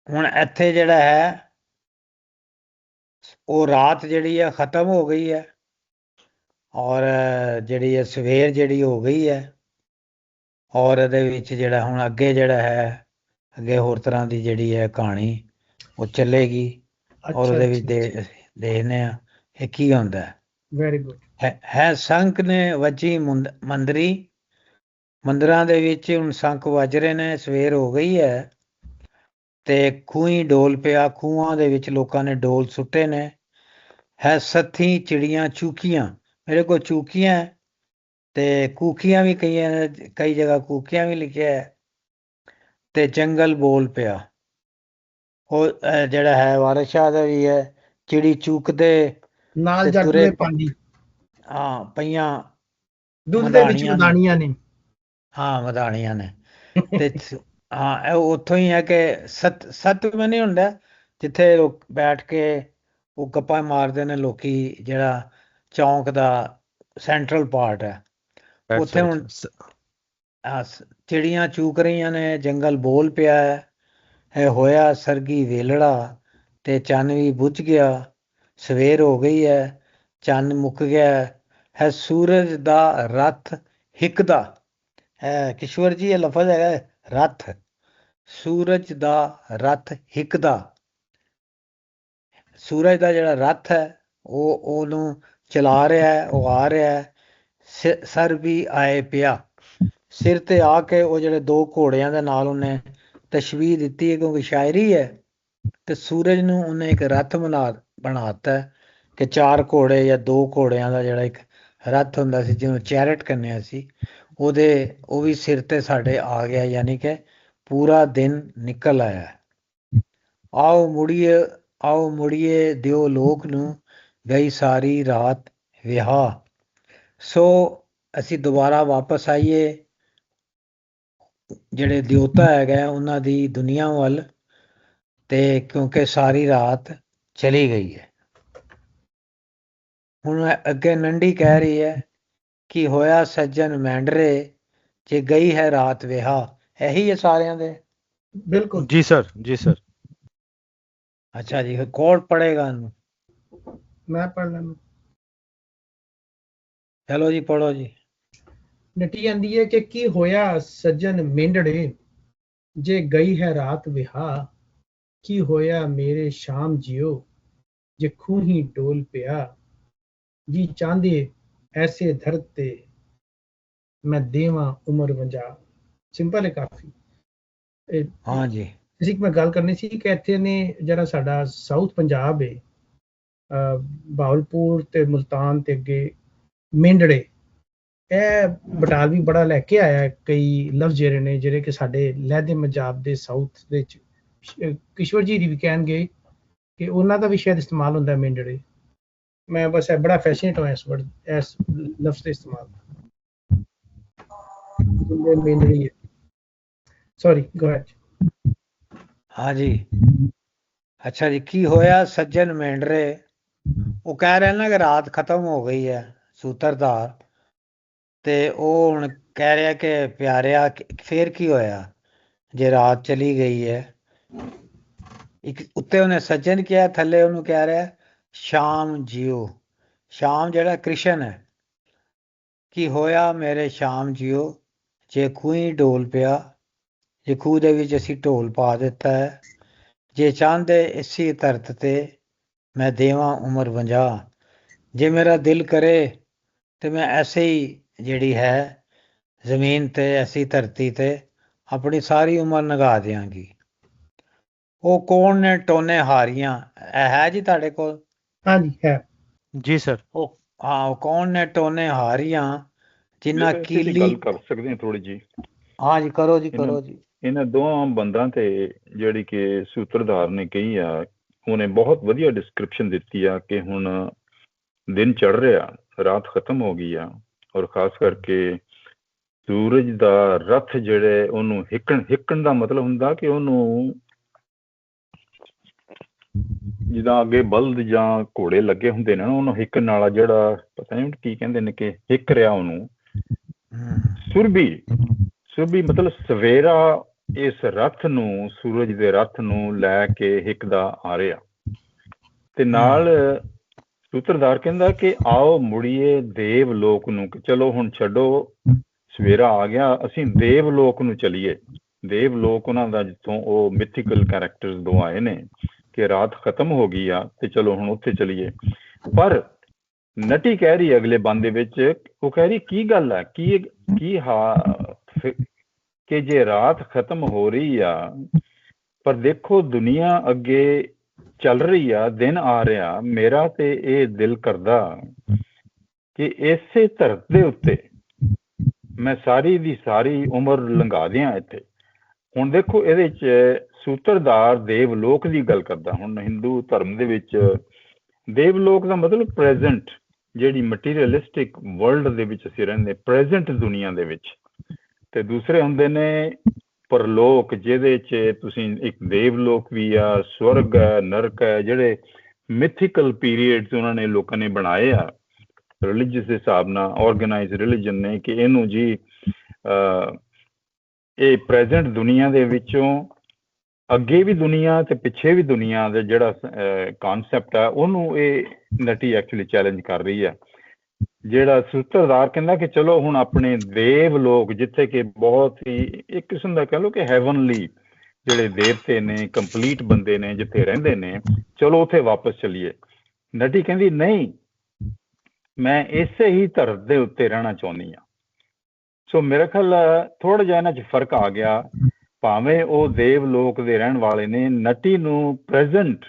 ਹੁਣ ਇੱਥੇ ਜਿਹੜਾ ਹੈ ਉਹ ਰਾਤ ਜਿਹੜੀ ਹੈ ਖਤਮ ਹੋ ਗਈ ਹੈ ਔਰ ਜਿਹੜੀ ਹੈ ਸਵੇਰ ਜਿਹੜੀ ਹੋ ਗਈ ਹੈ ਔਰ ਇਹਦੇ ਵਿੱਚ ਜਿਹੜਾ ਹੁਣ ਅੱਗੇ ਜਿਹੜਾ ਹੈ ਅੱਗੇ ਹੋਰ ਤਰ੍ਹਾਂ ਦੀ ਜਿਹੜੀ ਹੈ ਕਹਾਣੀ ਉਹ ਚੱਲੇਗੀ ਔਰ ਉਹਦੇ ਵਿੱਚ ਦੇਖਦੇ ਆ ਇਹ ਕੀ ਹੁੰਦਾ ਹੈ। Very good. ਹੈ ਸ਼ੰਖ ਨੇ ਵੱਜੀ ਮੰਦਰਾਂ ਦੇ ਵਿੱਚ ਹੁਣ ਸ਼ੰਖ ਵੱਜ ਰਹੇ ਨੇ ਸਵੇਰ ਹੋ ਗਈ ਹੈ ਤੇ ਖੂਹੀ ਡੋਲ ਪਿਆ ਖੂਹਾਂ ਦੇ ਵਿੱਚ ਲੋਕਾਂ ਨੇ ਡੋਲ ਸੁੱਟੇ ਨੇ ਹੈ ਸੱਥੀ ਚਿੜੀਆਂ ਚੂਕੀਆਂ ਮੇਰੇ ਕੋਲ ਚੂਕੀਆਂ ਤੇ ਕੂਕੀਆਂ ਵੀ ਕਈ ਜਗ੍ਹਾ ਕੂਕੀਆਂ ਵੀ ਲਿਖਿਆ ਹੈ ਤੇ ਜੰਗਲ ਬੋਲ ਪਿਆ ਉਹ ਜਿਹੜਾ ਹੈ ਵਾਰਿਸ ਸ਼ਾਹ ਦਾ ਵੀ ਹੈ ਚਿੜੀ ਚੂਕਦੇ ਨਾਲ ਤੇ ਜੱਟ ਤੁਰੇ ਦੇ ਪਾਂਡੀ ਹਾਂ ਪਈਆਂ ਦੁੱਧ ਦੇ ਵਿੱਚ ਮਦਾਨੀਆਂ ਨੇ। ਹਾਂ ਮਦਾਨੀਆਂ ਨੇ ਤੇ ਹਾਂ ਇਹ ਉੱਥੋਂ ਹੀ ਹੈ ਕਿ ਸੱਤ ਮੈਂ ਨਹੀਂ ਹੁੰਦਾ ਜਿੱਥੇ ਲੋਕ ਬੈਠ ਕੇ ਉਹ ਗੱਪਾਂ ਮਾਰਦੇ ਨੇ ਲੋਕੀ ਜਿਹੜਾ ਚੌਂਕ ਦਾ ਸੈਂਟਰਲ ਪਾਰਟ ਹੈ ਉੱਥੇ ਹੁਣ ਚਿੜੀਆਂ ਚੂਕ ਰਹੀਆਂ ਨੇ ਜੰਗਲ ਬੋਲ ਪਿਆ ਹੈ ਹੋਇਆ ਸਰਗੀ ਵੇਲੜਾ ਤੇ ਚੰਨ ਵੀ ਬੁੱਝ ਗਿਆ ਸਵੇਰ ਹੋ ਗਈ ਹੈ ਚੰਨ ਮੁੱਕ ਗਿਆ ਹੈ ਸੂਰਜ ਦਾ ਰੱਥ ਹਿੱਕਦਾ ਹੈ ਕਿਸ਼ਵਰ ਜੀ ਇਹ ਲਫ਼ਜ਼ ਹੈਗਾ ਰੱਥ ਸੂਰਜ ਦਾ ਰੱਥ ਹਿੱਕਦਾ ਸੂਰਜ ਦਾ ਜਿਹੜਾ ਰੱਥ ਹੈ ਉਹ ਉਹਨੂੰ ਚਲਾ ਰਿਹਾ ਹੈ ਉਹ ਆ ਰਿਹਾ ਹੈ ਸਰ ਵੀ ਆਏ ਪਿਆ ਸਿਰ ਤੇ ਆ ਕੇ ਉਹ ਜਿਹੜੇ ਦੋ ਘੋੜਿਆਂ ਦੇ ਨਾਲ ਉਹਨੇ ਤਸ਼ਬੀਹ ਦਿੱਤੀ ਹੈ ਕਿਉਂਕਿ ਸ਼ਾਇਰੀ ਹੈ ਤੇ ਸੂਰਜ ਨੂੰ ਉਹਨੇ ਇੱਕ ਰੱਥ ਬਣਾਤਾ ਕਿ ਚਾਰ ਘੋੜੇ ਜਾਂ ਦੋ ਘੋੜਿਆਂ ਦਾ ਜਿਹੜਾ ਇੱਕ ਰੱਥ ਹੁੰਦਾ ਸੀ ਜਿਹਨੂੰ ਚੈਰਟ ਕਹਿੰਦੇ ਸੀ ਉਹ ਵੀ ਸਿਰ ਤੇ ਸਾਡੇ ਆ ਗਿਆ ਯਾਨੀ ਕਿ ਪੂਰਾ ਦਿਨ ਨਿਕਲ ਆਇਆ। ਆਓ ਮੁੜੀਏ ਦਿਓ ਲੋਕ ਨੂੰ ਗਈ ਸਾਰੀ ਰਾਤ ਵਿਆਹ। ਸੋ ਅਸੀਂ ਦੁਬਾਰਾ ਵਾਪਸ ਆਈਏ ਜਿਹੜੇ ਦਿਓਤਾ ਹੈਗਾ ਉਹਨਾਂ ਦੀ ਦੁਨੀਆ ਵੱਲ ਤੇ ਕਿਉਂਕਿ ਸਾਰੀ ਰਾਤ ਚਲੀ ਗਈ ਹੈ। ਹੁਣ ਅੱਗੇ ਨੰਡੀ ਕਹਿ ਰਹੀ ਹੈ ਕਿ ਹੋਇਆ ਸੱਜਣ ਮੈਂਡਰੇ ਜੇ ਗਈ ਹੈ ਰਾਤ ਵਿਆਹ ਇਹੀ ਹੈ ਸਾਰਿਆਂ ਦੇ। ਬਿਲਕੁਲ ਜੀ ਸਰ। ਜੀ ਸਰ। ਅੱਛਾ ਜੀ ਕੌਣ ਪੜ੍ਹੇਗਾ ਇਹਨੂੰ? ਮੈਂ ਪੜ੍ਹ ਲੈਣਾ। ਚਲੋ ਜੀ ਪੜ੍ਹੋ ਜੀ। ਨੱਟੀ ਜਾਂਦੀ ਹੈ ਕਿ ਕੀ ਹੋਇਆ ਸੱਜਣ ਮੇਂਢੜੇ ਜੇ ਗਈ ਹੈ ਰਾਤ ਵਿਆਹ ਕੀ ਹੋਇਆ ਮੇਰੇ ਸ਼ਾਮ ਜਿਉ ਜੇ ਖੂਹੀ ਡੋਲ ਪਿਆ ਜੀ ਚਾਹੁੰਦੇ ਐਸੇ ਧਰਤ ਤੇ ਮੈਂ ਦੇਵਾਂ ਉਮਰ 52। ਸਿੰਪਲ ਹੈ ਕਾਫੀ। ਹਾਂ ਜੀ ਅਸੀਂ ਮੈਂ ਗੱਲ ਕਰਨੀ ਸੀ ਕਿ ਇੱਥੇ ਨੇ ਜਿਹੜਾ ਸਾਡਾ ਸਾਊਥ ਪੰਜਾਬ ਹੈ ਬਾਵਲਪੁਰ ਤੇ ਮੁਲਤਾਨ ਤੇ ਅੱਗੇ ਮੇਂਢੜੇ ਇਹ ਬਟਾਲਵੀ ਬੜਾ ਲੈ ਕੇ ਆਇਆ ਕਈ ਲਫ਼ਜ਼ ਜਿਹੜੇ ਕਿ ਸਾਡੇ ਲਹਿਦੇ ਪੰਜਾਬ ਦੇ ਸਾਊਥ ਵਿੱਚ ਕਿਸ਼ਵਰ ਜੀ ਵੀ ਕਹਿਣਗੇ ਕਿ ਉਹਨਾਂ ਦਾ ਵੀ ਸ਼ਾਇਦ ਇਸਤੇਮਾਲ ਹੁੰਦਾ ਮੇਂਢੜੇ। ਮੈਂ ਬਸ ਬੜਾ ਫੈਸੀਨੇਟ ਹੋਇਆ ਇਸ ਲਫ਼ਜ਼ ਦੇ ਇਸਤੇਮਾਲ ਮੇਂਢੜੀ। ਸੌਰੀ ਗੋ ਅਹੈਡ। ਹਾਂ ਜੀ ਅੱਛਾ ਜੀ ਕੀ ਹੋਇਆ ਸੱਜਣ ਮੇਂਢਰੇ ਉਹ ਕਹਿ ਰਹੇ ਨਾ ਕਿ ਰਾਤ ਖਤਮ ਹੋ ਗਈ ਹੈ ਸੂਤਰਧਾਰ ਤੇ ਉਹ ਹੁਣ ਕਹਿ ਰਿਹਾ ਕਿ ਪਿਆਰਿਆ ਫੇਰ ਕੀ ਹੋਇਆ ਜੇ ਰਾਤ ਚਲੀ ਗਈ ਹੈ। ਇੱਕ ਉੱਤੇ ਉਹਨੇ ਸੱਜਣ ਕਿਹਾ ਥੱਲੇ ਉਹਨੂੰ ਕਹਿ ਰਿਹਾ ਸ਼ਾਮ ਜਿਉ ਸ਼ਾਮ ਜਿਹੜਾ ਕ੍ਰਿਸ਼ਨ ਹੈ, ਕੀ ਹੋਇਆ ਮੇਰੇ ਸ਼ਾਮ ਜੀਓ ਜੇ ਖੂਹੀ ਢੋਲ ਪਿਆ, ਜੇ ਖੂਹ ਦੇ ਵਿੱਚ ਅਸੀਂ ਢੋਲ ਪਾ ਦਿੱਤਾ ਹੈ, ਜੇ ਚਾਹੁੰਦੇ ਇਸੀ ਧਰਤ ਤੇ ਮੈਂ ਦੇਵਾਂ ਉਮਰ 50, ਜੇ ਮੇਰਾ ਦਿਲ ਕਰੇ ਤੇ ਮੈਂ ਐਸੇ ਹੀ ਜਿਹੜੀ ਹੈ ਜ਼ਮੀਨ ਤੇ ਐਸੀ ਧਰਤੀ ਤੇ ਆਪਣੀ ਸਾਰੀ ਉਮਰ ਲੰਘਾ ਦਿਆਂਗੀ। ਉਹ ਕੌਣ ਨੇ ਟੋਨੇ ਹਾਰੀਆਂ, ਇਹ ਹੈ ਜੀ ਤੁਹਾਡੇ ਕੋਲ? ਹਾਂਜੀ ਹੈ ਜੀ ਸਰ। ਉਹ ਹਾਂ, ਉਹ ਕੌਣ ਨੇ ਟੋਨੇ ਹਾਰੀਆਂ ਜਿੰਨਾ ਕੀਲੀ। ਗੱਲ ਕਰ ਸਕਦੇ ਹਾਂ ਥੋੜੀ ਜੀ? ਹਾਂ ਜੀ, ਕਰੋ ਜੀ, ਕਰੋ ਜੀ। ਇਹਨਾਂ ਦੋਹਾਂ ਬੰਦਾਂ ਤੇ ਜਿਹੜੀ ਕਿ ਸੂਤਰਧਾਰ ਨੇ ਕਹੀ ਆ, ਉਹਨੇ ਬਹੁਤ ਵਧੀਆ ਡਿਸਕ੍ਰਿਪਸ਼ਨ ਦਿੱਤੀ ਆ ਕਿ ਹੁਣ ਦਿਨ ਚੜ ਰਿਹਾ, ਰਾਤ ਖਤਮ ਹੋ ਗਈ ਆ, ਔਰ ਖਾਸ ਕਰਕੇ ਸੂਰਜ ਦਾ ਰਥ ਜਿਹੜੇ ਉਹਨੂੰ ਹਿੱਕਣ ਦਾ ਮਤਲਬ ਹੁੰਦਾ ਕਿ ਉਹਨੂੰ ਜਿੱਦਾਂ ਅੱਗੇ ਬਲਦ ਜਾਂ ਘੋੜੇ ਲੱਗੇ ਹੁੰਦੇ ਨੇ ਨਾ, ਉਹਨੂੰ ਹਿੱਕਣ ਵਾਲਾ ਜਿਹੜਾ ਪਤਾ ਨਹੀਂ ਕੀ ਕਹਿੰਦੇ ਨੇ ਕਿ ਹਿੱਕ ਰਿਹਾ ਉਹਨੂੰ, ਸੁਰਭੀ ਮਤਲਬ ਸਵੇਰਾ ਇਸ ਰਥ ਨੂੰ, ਸੂਰਜ ਦੇ ਰਥ ਨੂੰ ਲੈ ਕੇ ਹਿੱਕਦਾ ਆ ਰਿਹਾ। ਤੇ ਨਾਲ ਸੂਤਰਧਾਰ ਕਹਿੰਦਾ ਕਿ ਆਓ ਮੁੜੀਏ ਦੇਵ ਲੋਕ ਨੂੰ, ਕਿ ਚਲੋ ਹੁਣ ਛੱਡੋ ਸਵੇਰਾ ਆ ਗਿਆ, ਅਸੀਂ ਦੇਵ ਲੋਕ ਨੂੰ ਚਲੀਏ। ਦੇਵ ਲੋਕ ਉਹਨਾਂ ਦਾ ਜਿੱਥੋਂ ਉਹ ਮਿਥੀਕਲ ਕੈਰੈਕਟਰਸ ਦੋ ਆਏ ਨੇ ਕਿ ਰਾਤ ਖਤਮ ਹੋ ਗਈ ਆ ਤੇ ਚਲੋ ਹੁਣ ਉੱਥੇ ਚਲੀਏ। ਪਰ ਨਟੀ ਕਹਿ ਰਹੀ ਅਗਲੇ ਬੰਦ ਦੇ ਵਿੱਚ, ਉਹ ਕਹਿ ਰਹੀ ਕੀ ਗੱਲ ਹੈ, ਕੀ ਕਿ ਜੇ ਰਾਤ ਖਤਮ ਹੋ ਰਹੀ ਆ ਪਰ ਦੇਖੋ ਦੁਨੀਆ ਅੱਗੇ ਚੱਲ ਰਹੀ ਆ, ਦਿਨ ਆ ਰਿਹਾ, ਮੇਰਾ ਤੇ ਇਹ ਦਿਲ ਕਰਦਾ ਕਿ ਇਸੇ ਧਰਤ ਦੇ ਉੱਤੇ ਮੈਂ ਸਾਰੀ ਦੀ ਸਾਰੀ ਉਮਰ ਲੰਘਾ ਦਿਆਂ ਇੱਥੇ। ਹੁਣ ਦੇਖੋ ਇਹਦੇ ਚ ਸੂਤਰਧਾਰ ਦੇਵਲੋਕ ਦੀ ਗੱਲ ਕਰਦਾ। ਹੁਣ ਹਿੰਦੂ ਧਰਮ ਦੇ ਵਿੱਚ ਦੇਵਲੋਕ ਦਾ ਮਤਲਬ ਪ੍ਰੈਜ਼ੈਂਟ, ਜਿਹੜੀ ਮਟੀਰੀਅਲਿਸਟਿਕ ਵਰਲਡ ਦੇ ਵਿੱਚ ਅਸੀਂ ਰਹਿੰਦੇ, ਪ੍ਰੈਜ਼ੈਂਟ ਦੁਨੀਆ ਦੇ ਵਿੱਚ। ਤੇ ਦੂਸਰੇ ਹੁੰਦੇ ਨੇ ਪਰਲੋਕ, ਜਿਹਦੇ ਚ ਤੁਸੀਂ ਇੱਕ ਦੇਵਲੋਕ ਵੀ ਆ, ਸਵਰਗ ਹੈ, ਨਰਕ ਹੈ, ਜਿਹੜੇ ਮਿਥੀਕਲ ਪੀਰੀਅਡਸ ਉਹਨਾਂ ਨੇ ਲੋਕਾਂ ਨੇ ਬਣਾਏ ਆ ਰਿਲੀਜੀਅਸ ਦੇ ਹਿਸਾਬ ਨਾਲ, ਆਰਗੇਨਾਈਜ਼ ਰਿਲੀਜਨ ਨੇ, ਕਿ ਇਹਨੂੰ ਜੀ ਇਹ ਪ੍ਰੈਜ਼ੈਂਟ ਦੁਨੀਆ ਦੇ ਵਿੱਚੋਂ ਅੱਗੇ ਵੀ ਦੁਨੀਆ ਤੇ ਪਿੱਛੇ ਵੀ ਦੁਨੀਆ ਦਾ ਜਿਹੜਾ ਕਾਨਸੈਪਟ ਆ, ਉਹਨੂੰ ਇਹ ਨਟੀ ਐਕਚੁਅਲੀ ਚੈਲੰਜ ਕਰ ਰਹੀ ਹੈ। ਜਿਹੜਾ ਸੂਤਰਧਾਰ ਕਹਿੰਦਾ ਕਿ ਚਲੋ ਹੁਣ ਆਪਣੇ ਦੇਵ ਲੋਕ, ਜਿੱਥੇ ਕਿ ਬਹੁਤ ਹੀ ਇੱਕ ਕਿਸਮ ਦਾ ਕਹਿ ਲਓ ਕਿ ਹੈਵਨਲੀ ਜਿਹੜੇ ਦੇਵਤੇ ਨੇ, ਕੰਪਲੀਟ ਬੰਦੇ ਨੇ, ਜਿੱਥੇ ਰਹਿੰਦੇ ਨੇ, ਚਲੋ ਉੱਥੇ ਵਾਪਸ ਚਲੀਏ। ਨਟੀ ਕਹਿੰਦੀ ਨਹੀਂ, ਮੈਂ ਇਸੇ ਹੀ ਧਰਤ ਦੇ ਉੱਤੇ ਰਹਿਣਾ ਚਾਹੁੰਦੀ ਹਾਂ। ਸੋ ਮੇਰੇ ਖਿਆਲ ਥੋੜਾ ਜਿਹਾ ਇਹਨਾਂ 'ਚ ਫਰਕ ਆ ਗਿਆ। ਭਾਵੇਂ ਉਹ ਦੇਵ ਲੋਕ ਦੇ ਰਹਿਣ ਵਾਲੇ ਨੇ, ਨਟੀ ਨੂੰ ਪ੍ਰੈਜ਼ੈਂਟ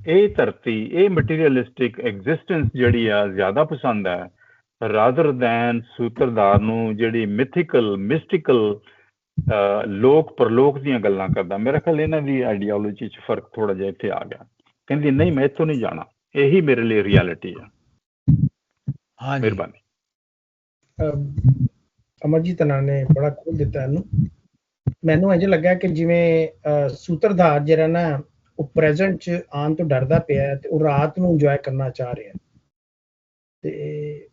ਇਹ ਧਰਤੀ, ਇਹ ਮਟੀਰੀਅਲਿਸਟਿਕ ਐਗਜ਼ਿਸਟੈਂਸ ਜਿਹੜੀ ਆ ਜ਼ਿਆਦਾ ਪਸੰਦ ਹੈ, ਰਾਦਰ ਦੈਨ ਸੂਤਰਧਾਰ ਨੂੰ ਜਿਹੜੀ ਮਿਥੀਕਲ ਮਿਸਟੀਕਲ ਲੋਕ ਪਰਲੋਕ ਦੀਆਂ ਗੱਲਾਂ ਕਰਦਾ। ਮੇਰਾ ਖਿਆਲ ਇਹਨਾਂ ਦੀ ਆਈਡੀਓਲੋਜੀ 'ਚ ਫਰਕ ਥੋੜਾ ਜਿਹਾ ਇੱਥੇ ਆ ਗਿਆ। ਕਹਿੰਦੀ ਨਹੀਂ, ਮੈਂ ਇੱਥੋਂ ਨਹੀਂ ਜਾਣਾ, ਇਹੀ ਮੇਰੇ ਲਈ ਰਿਐਲਿਟੀ ਆ। ਮਿਹਰਬਾਨੀ। ਅਮਰਜੀਤ ਅਨਾ ਨੇ ਬੜਾ ਖੋਲ ਦਿੱਤਾ ਇਹਨੂੰ। ਮੈਨੂੰ ਇੰਝ ਲੱਗਾ ਕਿ ਜਿਵੇਂ ਸੂਤਰਧਾਰ ਜਿਹੜਾ ਨਾ ਉਹ ਪ੍ਰੈਜ਼ੈਂਟ 'ਚ ਆਉਣ ਤੋਂ ਡਰਦਾ ਪਿਆ ਤੇ ਉਹ ਰਾਤ ਨੂੰ ਇੰਜੋਏ ਕਰਨਾ ਚਾਹ ਰਿਹਾ, ਤੇ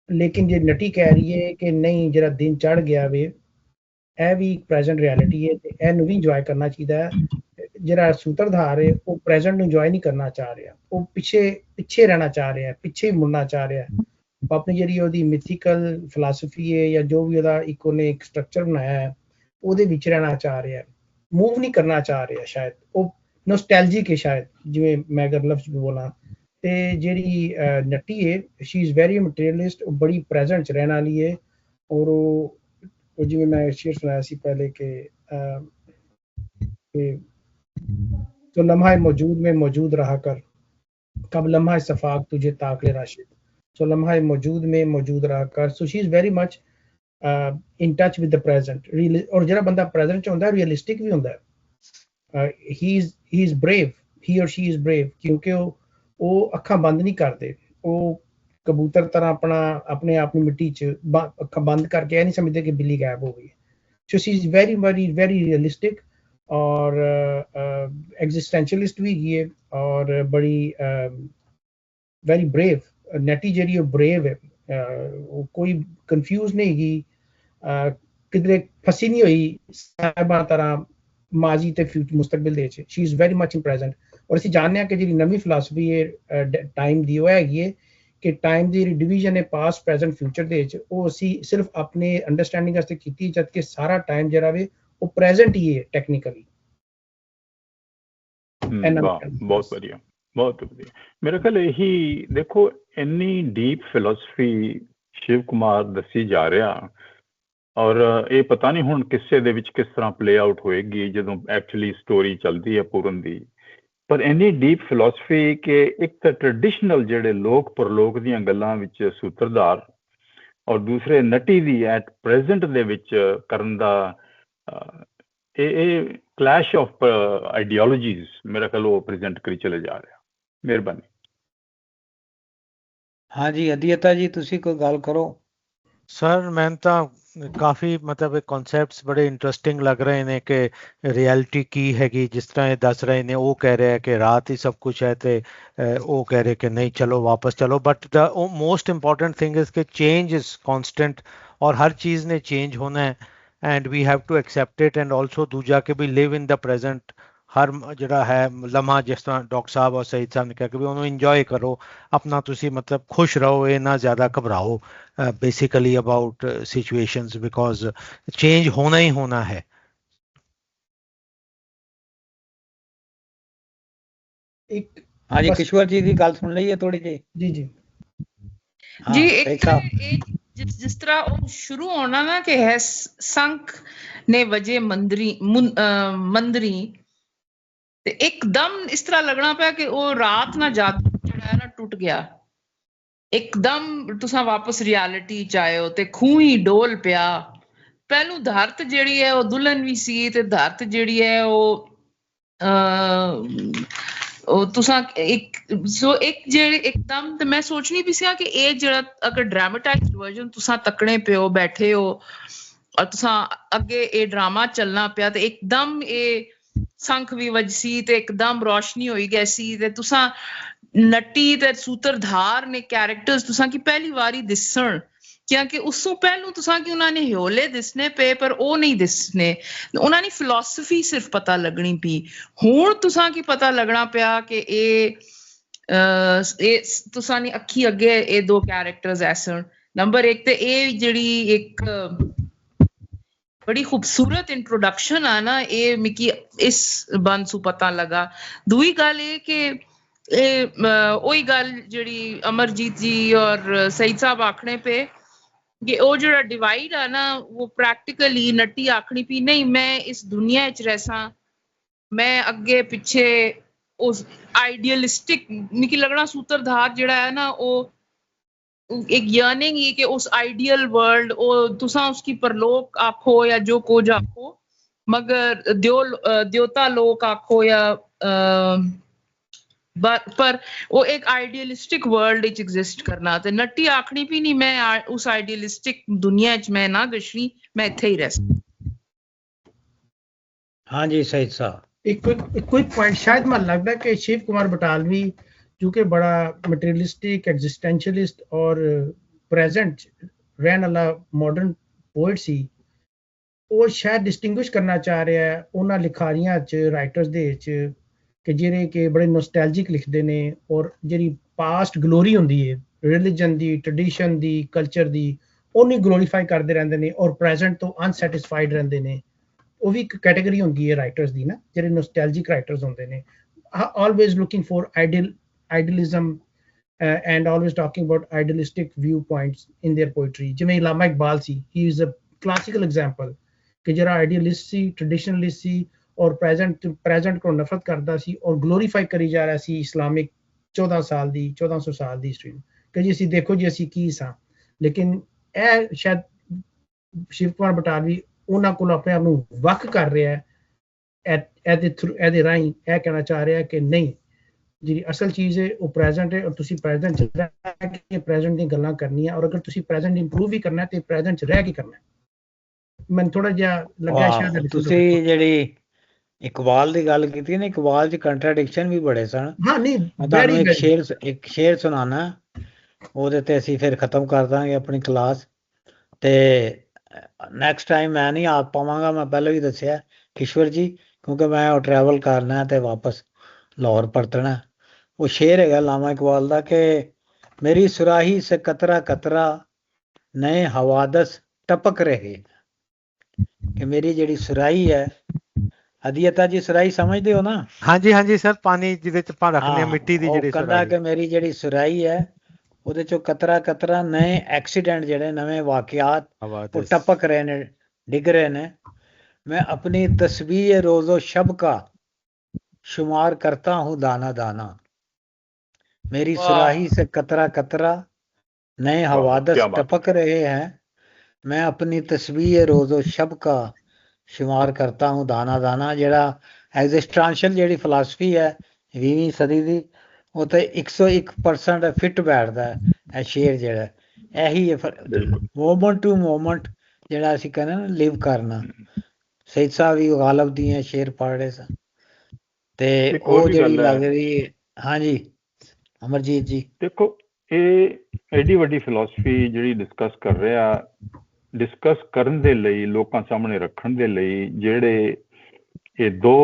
ਲੇਕਿਨ ਜੇ ਨਟੀ ਕਹਿ ਰਹੀ ਹੈ ਕਿ ਨਹੀਂ, ਜਿਹੜਾ ਦਿਨ ਚੜ ਗਿਆ ਵੇ, ਇਹ ਵੀ ਪ੍ਰੈਜ਼ੈਂਟ ਰਿਐਲਿਟੀ ਹੈ ਤੇ ਇਹਨੂੰ ਵੀ ਇੰਜੋਏ ਕਰਨਾ ਚਾਹੀਦਾ ਹੈ। ਜਿਹੜਾ ਸੂਤਰਧਾਰ ਹੈ ਉਹ ਪ੍ਰੈਜ਼ੈਂਟ ਨੂੰ ਇੰਜੋਏ ਨਹੀਂ ਕਰਨਾ ਚਾਹ ਰਿਹਾ, ਉਹ ਪਿੱਛੇ ਰਹਿਣਾ ਚਾਹ ਰਿਹਾ, ਪਿੱਛੇ ਹੀ ਮੁੜਨਾ ਚਾਹ ਰਿਹਾ। ਆਪਣੀ ਜਿਹੜੀ ਉਹਦੀ ਮਿਥੀਕਲ ਫਿਲਾਸਫੀ ਹੈ ਜਾਂ ਜੋ ਵੀ ਉਹਦਾ ਉਹਨੇ ਇੱਕ ਸਟਰਕਚਰ ਬਣਾਇਆ ਹੈ, ਉਹਦੇ ਵਿੱਚ ਰਹਿਣਾ ਚਾਹ ਰਿਹਾ, ਮੂਵ ਨਹੀਂ ਕਰਨਾ ਚਾਹ ਰਿਹਾ। ਸ਼ਾਇਦ ਉਹ ਨੋਸਟੈਲਜਿਕ ਹੈ, ਸ਼ਾਇਦ, ਜਿਵੇਂ ਮੈਂ ਅਗਰ ਲਫ਼ਜ਼ ਬੋਲਾਂ। ਤੇ ਜਿਹੜੀ ਨਟੀ ਹੈ, ਸ਼ੀ ਇਜ਼ ਵੈਰੀ ਮਟੀਰੀਅਲਿਸਟ, ਉਹ ਬੜੀ ਪ੍ਰੈਜ਼ੈਂਟ 'ਚ ਰਹਿਣ ਵਾਲੀ ਹੈ। ਔਰ ਉਹ ਜਿਵੇਂ ਮੈਂ ਸ਼ੇਰ ਸੁਣਾਇਆ ਸੀ ਪਹਿਲੇ ਕਿ तो लम्हा मौजूद में मौजूद रहा कर, कब लम्हा सफाक तुझे ताकले राशिद, so लम्हा मौजूद में मौजूद रहा कर। so she is very much in touch with the present। और ਜਿਹੜਾ ਬੰਦਾ present 'ਚ ਹੁੰਦਾ realistic ਵੀ ਹੁੰਦਾ ਹੈ। he is brave, he or she is brave, ਕਿਉਂਕਿ ਉਹ ਅੱਖਾਂ ਬੰਦ ਨਹੀਂ ਕਰਦੇ। ਉਹ ਕਬੂਤਰ ਤਰ੍ਹਾਂ ਆਪਣੇ ਆਪ ਨੂੰ ਮਿੱਟੀ 'ਚ ਅੱਖਾਂ ਬੰਦ ਕਰਕੇ ਇਹ ਨਹੀਂ ਸਮਝਦੇ ਕਿ ਬਿੱਲੀ ਗਾਇਬ ਹੋ ਗਈ। so she is very very very realistic और एग्जिस्टेंशलिस्ट भी है और बड़ी वेरी ब्रेव। नटी जी ब्रेव है, वो कोई कंफ्यूज नहीं की, किधरे फसी नहीं हुई साहिबा तरह माजी ते फ्यूचर मुस्तकबिल दे। She is very much in present. और असीं जानने कि जी नवी फिलासफी है टाइम दी वो हैगी है ਕਿ ਟਾਈਮ ਦੀ ਜਿਹੜੀ ਡਿਵੀਜ਼ਨ ਹੈ ਪਾਸਟ ਪ੍ਰੈਜ਼ੈਂਟ ਫਿਊਚਰ ਦੇ ਵਿੱਚ, ਉਹ ਅਸੀਂ ਸਿਰਫ ਆਪਣੇ ਅੰਡਰਸਟੈਂਡਿੰਗ ਵਾਸਤੇ ਕੀਤੀ, ਜਦ ਕਿ ਸਾਰਾ ਟਾਈਮ ਜਿਹੜਾ ਵੇ ਉਹ ਪ੍ਰੈਜ਼ੈਂਟ ਹੀ ਹੈ ਟੈਕਨੀਕਲੀ। ਬਹੁਤ ਵਧੀਆ, ਬਹੁਤ ਵਧੀਆ। ਮੇਰੇ ਖਿਆਲ ਇਹੀ ਦੇਖੋ, ਇੰਨੀ ਡੀਪ ਫਿਲੋਸਫੀ ਸ਼ਿਵ ਕੁਮਾਰ ਦੱਸੀ ਜਾ ਰਿਹਾ, ਔਰ ਇਹ ਪਤਾ ਨਹੀਂ ਹੁਣ ਕਿਸੇ ਦੇ ਵਿੱਚ ਕਿਸ ਤਰ੍ਹਾਂ ਪਲੇ ਆਊਟ ਹੋਏਗੀ ਜਦੋਂ ਐਕਚੁਅਲੀ ਸਟੋਰੀ ਚੱਲਦੀ ਹੈ ਪੂਰਨ ਦੀ। ਪਰ ਇੰਨੀ ਡੀਪ ਫਿਲੋਸਫੀ ਕਿ ਇੱਕ ਤਾਂ ਟ੍ਰੈਡੀਸ਼ਨਲ ਜਿਹੜੇ ਲੋਕ ਪਰਲੋਕ ਦੀਆਂ ਗੱਲਾਂ ਵਿੱਚ ਸੂਤਰਧਾਰ, ਔਰ ਦੂਸਰੇ ਨਟੀ ਦੀ ਐਟ ਪ੍ਰੈਜ਼ੈਂਟ ਦੇ ਵਿੱਚ ਕਰਨ ਦਾ ਇਹ ਕਲੈਸ਼ ਆਫ ਆਈਡੀਓਲੋਜੀਜ਼ ਮੇਰਾ ਖਿਆਲ ਉਹ ਪ੍ਰੈਜ਼ੈਂਟ ਕਰੀ ਚਲੇ ਜਾ ਰਿਹਾ। ਮਿਹਰਬਾਨੀ। ਹਾਂਜੀ ਅਧਿਅਤਾ ਜੀ, ਤੁਸੀਂ ਕੋਈ ਗੱਲ ਕਰੋ। ਸਰ ਮੈਨੂੰ ਤਾਂ ਕਾਫੀ ਮਤਲਬ ਇਹ ਕਨਸੈਪਟਸ ਬੜੇ ਇੰਟਰਸਟਿੰਗ ਲੱਗ ਰਹੇ ਨੇ ਕਿ ਰਿਐਲਿਟੀ ਕੀ ਹੈਗੀ। ਜਿਸ ਤਰ੍ਹਾਂ ਇਹ ਦੱਸ ਰਹੇ ਨੇ, ਉਹ ਕਹਿ ਰਿਹਾ ਕਿ ਰਾਤ ਹੀ ਸਭ ਕੁਝ ਹੈ ਤੇ ਉਹ ਕਹਿ ਰਹੇ ਕਿ ਨਹੀਂ ਚਲੋ ਵਾਪਸ ਚਲੋ। But the most important thing is कि चेंज इज कांस्टेंट और हर चीज़ ने चेंज होना है and we have to accept it. And also दूजा कि भी लिव इन द प्रेजेंट, हर ਜਿਹੜਾ ਹੈ ਲਮਹਾ, ਜਿਸ ਤਰ੍ਹਾਂ ਡਾਕਟਰ ਸਾਹਿਬ ਔਰ ਸਈਦ ਸਾਹਿਬ ਨੇ ਕਿਹਾ ਕਿ ਵੀ ਉਹਨੂੰ ਇੰਜੋਏ ਕਰੋ ਆਪਣਾ, ਤੁਸੀਂ ਮਤਲਬ ਖੁਸ਼ ਰਹੋ, ਇਹ ਨਾ ਜ਼ਿਆਦਾ ਘਬਰਾਓ basically about situations, because change होना ही होना है। ਇੱਕ ਹਾਂਜੀ ਕਿਸ਼ਵਰ ਜੀ ਦੀ ਗੱਲ ਸੁਣ ਲਈਏ ਥੋੜੀ ਜਿਹੀ। ਜੀ ਜੀ ਜੀ ਇੱਕ ਜਿਸ ਤਰ੍ਹਾਂ ਉਹ ਸ਼ੁਰੂ ਹੋਣਾ ਨਾ ਕਿ ਹੈ ਸੰਖ ਨੇ ਵਜੇ ਮੰਦਰੀ ਤੇ ਇੱਕਦਮ ਇਸ ਤਰ੍ਹਾਂ ਲੱਗਣਾ ਪਿਆ ਕਿ ਉਹ ਰਾਤ ਨਾ ਜਾਦੂ ਜਿਹੜਾ ਹੈ ਨਾ ਟੁੱਟ ਗਿਆ। ਇੱਕਦਮ ਤੁਸੀਂ ਵਾਪਸ ਰਿਐਲਿਟੀ ਚ ਆਇਓ ਤੇ ਖੂਹ ਹੀ ਡੋਲ ਪਿਆ। ਪਹਿਲੂ ਧਰਤ ਜਿਹੜੀ ਹੈ ਉਹ ਦੁਲਹਨ ਵੀ ਸੀ ਤੇ ਧਰਤ ਜਿਹੜੀ ਹੈ ਉਹ ਤੁਸਾਂ ਇੱਕ ਜਿਹੜੇ ਇੱਕਦਮ ਤੇ ਮੈਂ ਸੋਚਣੀ ਵੀ ਸੀ ਕਿ ਇਹ ਜਿਹੜਾ ਅਗਰ ਡਰਾਮੇਟਾਈਜ਼ਡ ਵਰਜ਼ਨ ਤੁਸਾਂ ਤੱਕਣੇ ਪਿਓ ਬੈਠੇ ਹੋ ਔਰ ਤੁਸਾਂ ਅੱਗੇ ਇਹ ਡਰਾਮਾ ਚੱਲਣਾ ਪਿਆ ਤੇ ਇੱਕਦਮ ਇਹ ਸੰਖ ਵੀ ਵੱਜਸੀ ਤੇ ਇੱਕਦਮ ਰੋਸ਼ਨੀ ਹੋਈ ਗਈ ਸੀ ਤੇ ਤੁਸਾਂ ਨਟੀ ਤੇ ਸੂਤਰਧਾਰ ਨੇ ਕੈਰੈਕਟਰਸ ਤੁਸਾਂ ਕੀ ਪਹਿਲੀ ਵਾਰੀ ਦਿਸਣ, ਕਿਉਂਕਿ ਉਸ ਤੋਂ ਪਹਿਲੋਂ ਤੁਸਾਂ ਕਿ ਉਹਨਾਂ ਨੇ ਹਿਓਲੇ ਦਿਸਨੇ ਪਏ ਪਰ ਉਹ ਨਹੀਂ ਦਿਸਨੇ, ਉਹਨਾਂ ਦੀ ਫਿਲਾਸਫੀ ਸਿਰਫ ਪਤਾ ਲੱਗਣੀ ਪਈ। ਹੁਣ ਤੁਸਾਂ ਕੀ ਪਤਾ ਲੱਗਣਾ ਪਿਆ ਕਿ ਇਹ ਤੁਸਾਂ ਨੇ ਅੱਖੀ ਅੱਗੇ ਇਹ ਦੋ ਕੈਰੈਕਟਰਸ ਐਸਣ। ਨੰਬਰ ਇੱਕ ਤੇ ਇਹ ਜਿਹੜੀ ਇੱਕ ਬੜੀ ਖੂਬਸੂਰਤ ਇੰਟਰੋਡਕਸ਼ਨ ਆ ਨਾ, ਇਹ ਮਿਕੀ ਇਸ ਬੰਸੂ ਪਤਾ ਲੱਗਾ। ਦੂਈ ਗੱਲ ਇਹ ਕਿ ਇਹ ਉਹੀ ਗੱਲ ਜਿਹੜੀ ਅਮਰਜੀਤ ਜੀ ਔਰ ਸਈਦ ਸਾਹਿਬ ਆਖਣੇ ਪਏ ਕਿ ਉਹ ਜਿਹੜਾ ਡਿਵਾਈਡ ਆ ਨਾ ਉਹ ਪ੍ਰੈਕਟੀਕਲੀ ਨੱਟੀ ਆਖਣੀ ਪਈ ਨਹੀਂ ਮੈਂ ਇਸ ਦੁਨੀਆ ਵਿੱਚ ਰਹਿਸਾਂ, ਮੈਂ ਅੱਗੇ ਪਿੱਛੇ ਉਸ ਆਈਡੀਅਲਿਸਟਿਕ ਮਿਕੀ ਲੱਗਣਾ ਸੂਤਰਧਾਰ ਜਿਹੜਾ ਹੈ ਨਾ ਉਹ एक yearning ही कि उस आइडियल वर्ल्ड तुसा उसकी परलोक आखो या जो कुछ आखो, मगर देवता लोक आखो या पर वो एक आइडियलिस्टिक वर्ल्ड विच एग्जिस्ट करना ते नट्टी आखनी भी नहीं मैं उस आइडियलिस्टिक दुनिया च मैं ना गशनी, मैं इत्थे ही रह सकती। हाँ जी सईद साहब एक कोई पॉइंट शायद मन लगता है कि शिव कुमार बटालवी जो कि बड़ा मटेरियलिस्टिक एग्जिस्टेंशियलिस्ट और प्रेजेंट रहने वाला मॉडर्न पोइट सी, वो शायद डिस्टिंग्विश करना चाह रहा है उन्हां लिखारियां च राइटर्स दे च कि जेरे के बड़े नोस्टैल्जिक लिखदे ने और जेरी पास्ट ग्लोरी हुंदी है रिलीजन दी, ट्रेडिशन दी, कल्चर दी, ओनी ग्लोरीफाई करदे रहंदे ने और प्रेजेंट तो अनसैटिस्फाइड रहंदे ने। वो भी एक कैटेगरी हुंदी है राइटर्स दी ना, जेरे नोस्टैल्जिक राइटर्स हुंदे ने, always looking for idealism and always talking about idealistic viewpoints in their poetry। ਜਿਵੇਂ ਇਲਾਮਾ ਇਕਬਾਲ ਸੀ, he is a classical example ਕਿ ਜਿਹੜਾ ਆਈਡੀਅਲਿਸਟ ਸੀ, ਟ੍ਰੈਡੀਸ਼ਨਲਿਸਟ ਸੀ ਔਰ ਪ੍ਰੈਜ਼ੈਂਟ ਕੋਲ ਨਫ਼ਰਤ ਕਰਦਾ ਸੀ ਔਰ ਗਲੋਰੀਫਾਈ ਕਰੀ ਜਾ ਰਿਹਾ ਸੀ ਇਸਲਾਮਿਕ 1400 ਸਾਲ ਦੀ ਹਿਸਟਰੀ ਨੂੰ ਕਿ ਜੀ ਅਸੀਂ ਦੇਖੋ ਜੀ ਅਸੀਂ ਕੀ ਸਾਂ। ਲੇਕਿਨ ਇਹ ਸ਼ਾਇਦ ਸ਼ਿਵ ਕੁਮਾਰ ਬਟਾਲਵੀ ਉਹਨਾਂ ਕੋਲ ਆਪਣੇ ਆਪ ਨੂੰ ਵੱਖ ਕਰ ਰਿਹਾ ਹੈ ਇਹਦੇ ਰਾਹੀਂ ਇਹ ਕਹਿਣਾ ਚਾਹ ਰਿਹਾ ਕਿ ਨਹੀਂ, ਜਿਹੜੀ ਅਸਲ ਚੀਜ਼ ਹੈ ਉਹ ਪ੍ਰੈਜ਼ੈਂਟ ਹੈ ਔਰ ਤੁਸੀਂ ਪ੍ਰੈਜ਼ੈਂਟ ਚ ਰਹਿ ਕੇ ਪ੍ਰੈਜ਼ੈਂਟ ਦੀਆਂ ਗੱਲਾਂ ਕਰਨੀਆਂ ਔਰ ਅਗਰ ਤੁਸੀਂ ਪ੍ਰੈਜ਼ੈਂਟ ਇੰਪਰੂਵ ਵੀ ਕਰਨਾ ਤੇ ਪ੍ਰੈਜ਼ੈਂਟ ਚ ਰਹਿ ਕੇ ਕਰਨਾ। ਮੈਨੂੰ ਥੋੜਾ ਜਿਹਾ ਲੱਗਿਆ ਸ਼ਾਇਦ ਤੁਸੀਂ ਜਿਹੜੀ ਇਕਬਾਲ ਦੀ ਗੱਲ ਕੀਤੀ ਨਾ, ਇਕਬਾਲ ਚ ਕੰਟਰਾਡਿਕਸ਼ਨ ਵੀ ਬੜੇ ਸਨ। ਹਾਂ ਨਹੀਂ ਤੁਹਾਨੂੰ ਇੱਕ ਸ਼ੇਰ ਸੁਣਾਣਾ, ਉਹਦੇ ਤੇ ਅਸੀਂ ਫਿਰ ਖਤਮ ਕਰ ਦਾਂਗੇ ਆਪਣੀ ਕਲਾਸ ਤੇ ਨੈਕਸਟ ਟਾਈਮ ਮੈਂ ਨਹੀਂ ਆ ਪਾਵਾਂਗਾ, ਮੈਂ ਪਹਿਲਾਂ ਵੀ ਦੱਸਿਆ ਕਿਸ਼ਵਰ ਜੀ, ਕਿਉਂਕਿ ਮੈਂ ਉਹ ਟਰੈਵਲ ਕਰਨਾ ਤੇ ਵਾਪਸ ਲਾਹੌਰ ਪਰਤਣਾ। ਉਹ ਸ਼ੇਰ ਹੈਗਾ ਲਾਮਾ ਇਕਬਾਲ ਦਾ ਕਿ मेरी सुराही से कतरा कतरा नए हवादस टपक रहे। कि मेरी ਜਿਹੜੀ ਸੁਰਾਹੀ ਹੈ, ਅਧੀਅਤਾ ਜੀ ਸੁਰਾਹੀ ਸਮਝਦੇ ਹੋ ਨਾ? ਹਾਂਜੀ ਹਾਂਜੀ ਸਰ, ਪਾਣੀ ਜਿਹਦੇ ਚ ਆਪਾਂ ਰੱਖਦੇ ਆ, ਹਾਂ, ਮਿੱਟੀ ਦੀ ਉਹ ਜਿਹੜੀ ਕਹਿੰਦਾ ਸੁਰਾਹੀ। ਕਿ ਮੇਰੀ ਜਿਹੜੀ ਸੁਰਾਹੀ ਹੈ ਉਹਦੇ ਚੋਂ ਕਤਰਾ ਕਤਰਾ ਨਵੇਂ ਐਕਸੀਡੈਂਟ ਜਿਹੜੇ ਨਵੇਂ ਵਾਕਿਆਤ ਹਵਾ वो ਦੇ टपक रहे ने, डिग रहे ने। मैं अपनी तस्वीर रोजो शब का शुमार करता हूँ दाना दाना। मेरी सुराही से कतरा कतरा नए हवादस क्या बात टपक रहे हैं। मैं अपनी तस्वीर रोजो शब का शुमार करता हूँ दाना दाना। ਜਿਹੜਾ ਐਗਜ਼ਿਸਟੈਂਸ਼ੀਅਲ ਜਿਹੜੀ ਫਿਲਾਸਫੀ ਹੈ 20ਵੀਂ ਸਦੀ ਦੀ, ਉਹ ਤੇ 101% ਫਿੱਟ ਬੈਠਦਾ ਹੈ। ਇਹ ਸ਼ੇਰ ਜਿਹੜਾ ਇਹੀ ਹੈ, ਬਿਲਕੁਲ। ਮੋਮੈਂਟ ਟੂ ਮੋਮੈਂਟ ਜਿਹੜਾ ਅਸੀਂ ਕਹਿੰਦੇ ਨਾ ਲਿਵ ਕਰਨਾ। ਸਈਦ ਸਾਹਿਬ ਵੀ ਗਾਲਬ ਦੀਆਂ ਸ਼ੇਰ ਪੜ੍ਹ ਰਹੇ ਸਨ ਤੇ ਇੱਕ ਹੋਰ ਉਹ ਵੀ ਜਿਹੜੀ ਗੱਲ ਹੈ, ਲੱਗ ਰਹੀ। ਹਾਂਜੀ ਅਮਰਜੀਤ ਜੀ। ਦੇਖੋ ਇਹ ਐਡੀ ਵੱਡੀ ਫਿਲਾਸਫੀ ਜਿਹੜੀ ਡਿਸਕਸ ਕਰ ਰਿਹਾ, ਡਿਸਕਸ ਕਰਨ ਦੇ ਲਈ, ਲੋਕਾਂ ਸਾਹਮਣੇ ਰੱਖਣ ਦੇ ਲਈ ਜਿਹੜੇ ਇਹ ਦੋ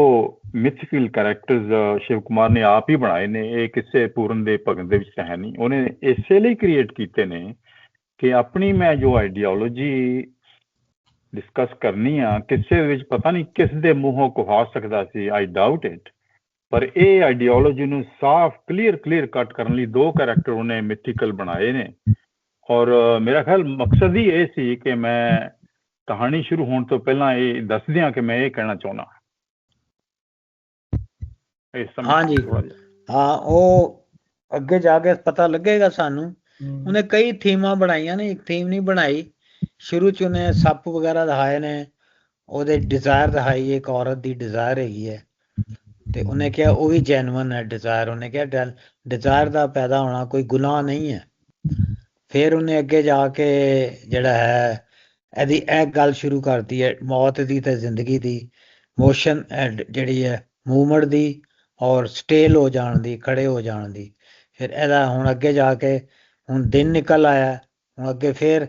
ਮਿਥਿਕਲ ਕੈਰੈਕਟਰਸ ਸ਼ਿਵ ਕੁਮਾਰ ਨੇ ਆਪ ਹੀ ਬਣਾਏ ਨੇ, ਇਹ ਕਿਸੇ ਪੂਰਨ ਦੇ ਭਗਤ ਦੇ ਵਿੱਚ ਹੈ ਨਹੀਂ। ਉਹਨੇ ਇਸੇ ਲਈ ਕ੍ਰੀਏਟ ਕੀਤੇ ਨੇ ਕਿ ਆਪਣੀ ਮੈਂ ਜੋ ਆਈਡੀਓਲੋਜੀ ਡਿਸਕਸ ਕਰਨੀ ਆ, ਕਿਸੇ ਵਿੱਚ ਪਤਾ ਨਹੀਂ ਕਿਸ ਦੇ ਮੂੰਹੋਂ ਕੁਹਾ ਸਕਦਾ ਸੀ, ਆਈ ਡਾਊਟ ਇਟ। ਪਰ ਇਹ ਆਈਡੀਓਲੋਜੀ ਨੂੰ ਸਾਫ਼ ਕਲੀਅਰ ਕੱਟ ਕਰਨ ਲਈ ਦੋ ਕੈਰੈਕਟਰ ਉਹਨੇ ਮਿਥਿਕਲ ਬਣਾਏ ਨੇ। ਔਰ ਮੇਰਾ ਖਿਆਲ ਮਕਸਦ ਹੀ ਇਹ ਸੀ ਕਿ ਮੈਂ ਕਹਾਣੀ ਸ਼ੁਰੂ ਹੋਣ ਤੋਂ ਪਹਿਲਾਂ ਇਹ ਦੱਸ ਦਿਆਂ ਕਿ ਮੈਂ ਇਹ ਕਹਿਣਾ ਚਾਹੁੰਦਾ। ਹਾਂਜੀ ਹਾਂ, ਉਹ ਅੱਗੇ ਜਾ ਕੇ ਪਤਾ ਲੱਗੇਗਾ ਸਾਨੂੰ। ਉਹਨੇ ਕਈ ਥੀਮਾਂ ਬਣਾਈਆਂ ਨੇ, ਇੱਕ ਥੀਮ ਨਹੀਂ ਬਣਾਈ। ਸ਼ੁਰੂ ਚ ਉਹਨੇ ਸੱਪ ਵਗੈਰਾ ਦਿਖਾਏ ਨੇ, ਉਹਦੇ ਡਿਜ਼ਾਇਰ ਦਿਖਾਈ, ਇੱਕ ਔਰਤ ਦੀ ਡਿਜ਼ਾਇਰ ਹੈਗੀ ਹੈ ਤੇ ਉਹਨੇ ਕਿਹਾ ਉਹ ਵੀ ਜੈਨੂਅਨ ਹੈ ਡਿਜ਼ਾਇਰ। ਉਹਨੇ ਕਿਹਾ ਡਿਜ਼ਾਇਰ ਦਾ ਪੈਦਾ ਹੋਣਾ ਕੋਈ ਗੁਨਾਹ ਨਹੀਂ ਹੈ। ਫਿਰ ਉਹਨੇ ਅੱਗੇ ਜਾ ਕੇ ਜਿਹੜਾ ਹੈ ਇਹਦੀ ਇਹ ਗੱਲ ਸ਼ੁਰੂ ਕਰਤੀ ਹੈ ਮੌਤ ਦੀ ਤੇ ਜ਼ਿੰਦਗੀ ਦੀ, ਮੋਸ਼ਨ ਜਿਹੜੀ ਹੈ ਮੂਵਮੈਂਟ ਦੀ ਔਰ ਸਟੇਲ ਹੋ ਜਾਣ ਦੀ, ਖੜੇ ਹੋ ਜਾਣ ਦੀ। ਫਿਰ ਇਹਦਾ ਹੁਣ ਅੱਗੇ ਜਾ ਕੇ ਹੁਣ ਦਿਨ ਨਿਕਲ ਆਇਆ, ਹੁਣ ਅੱਗੇ ਫਿਰ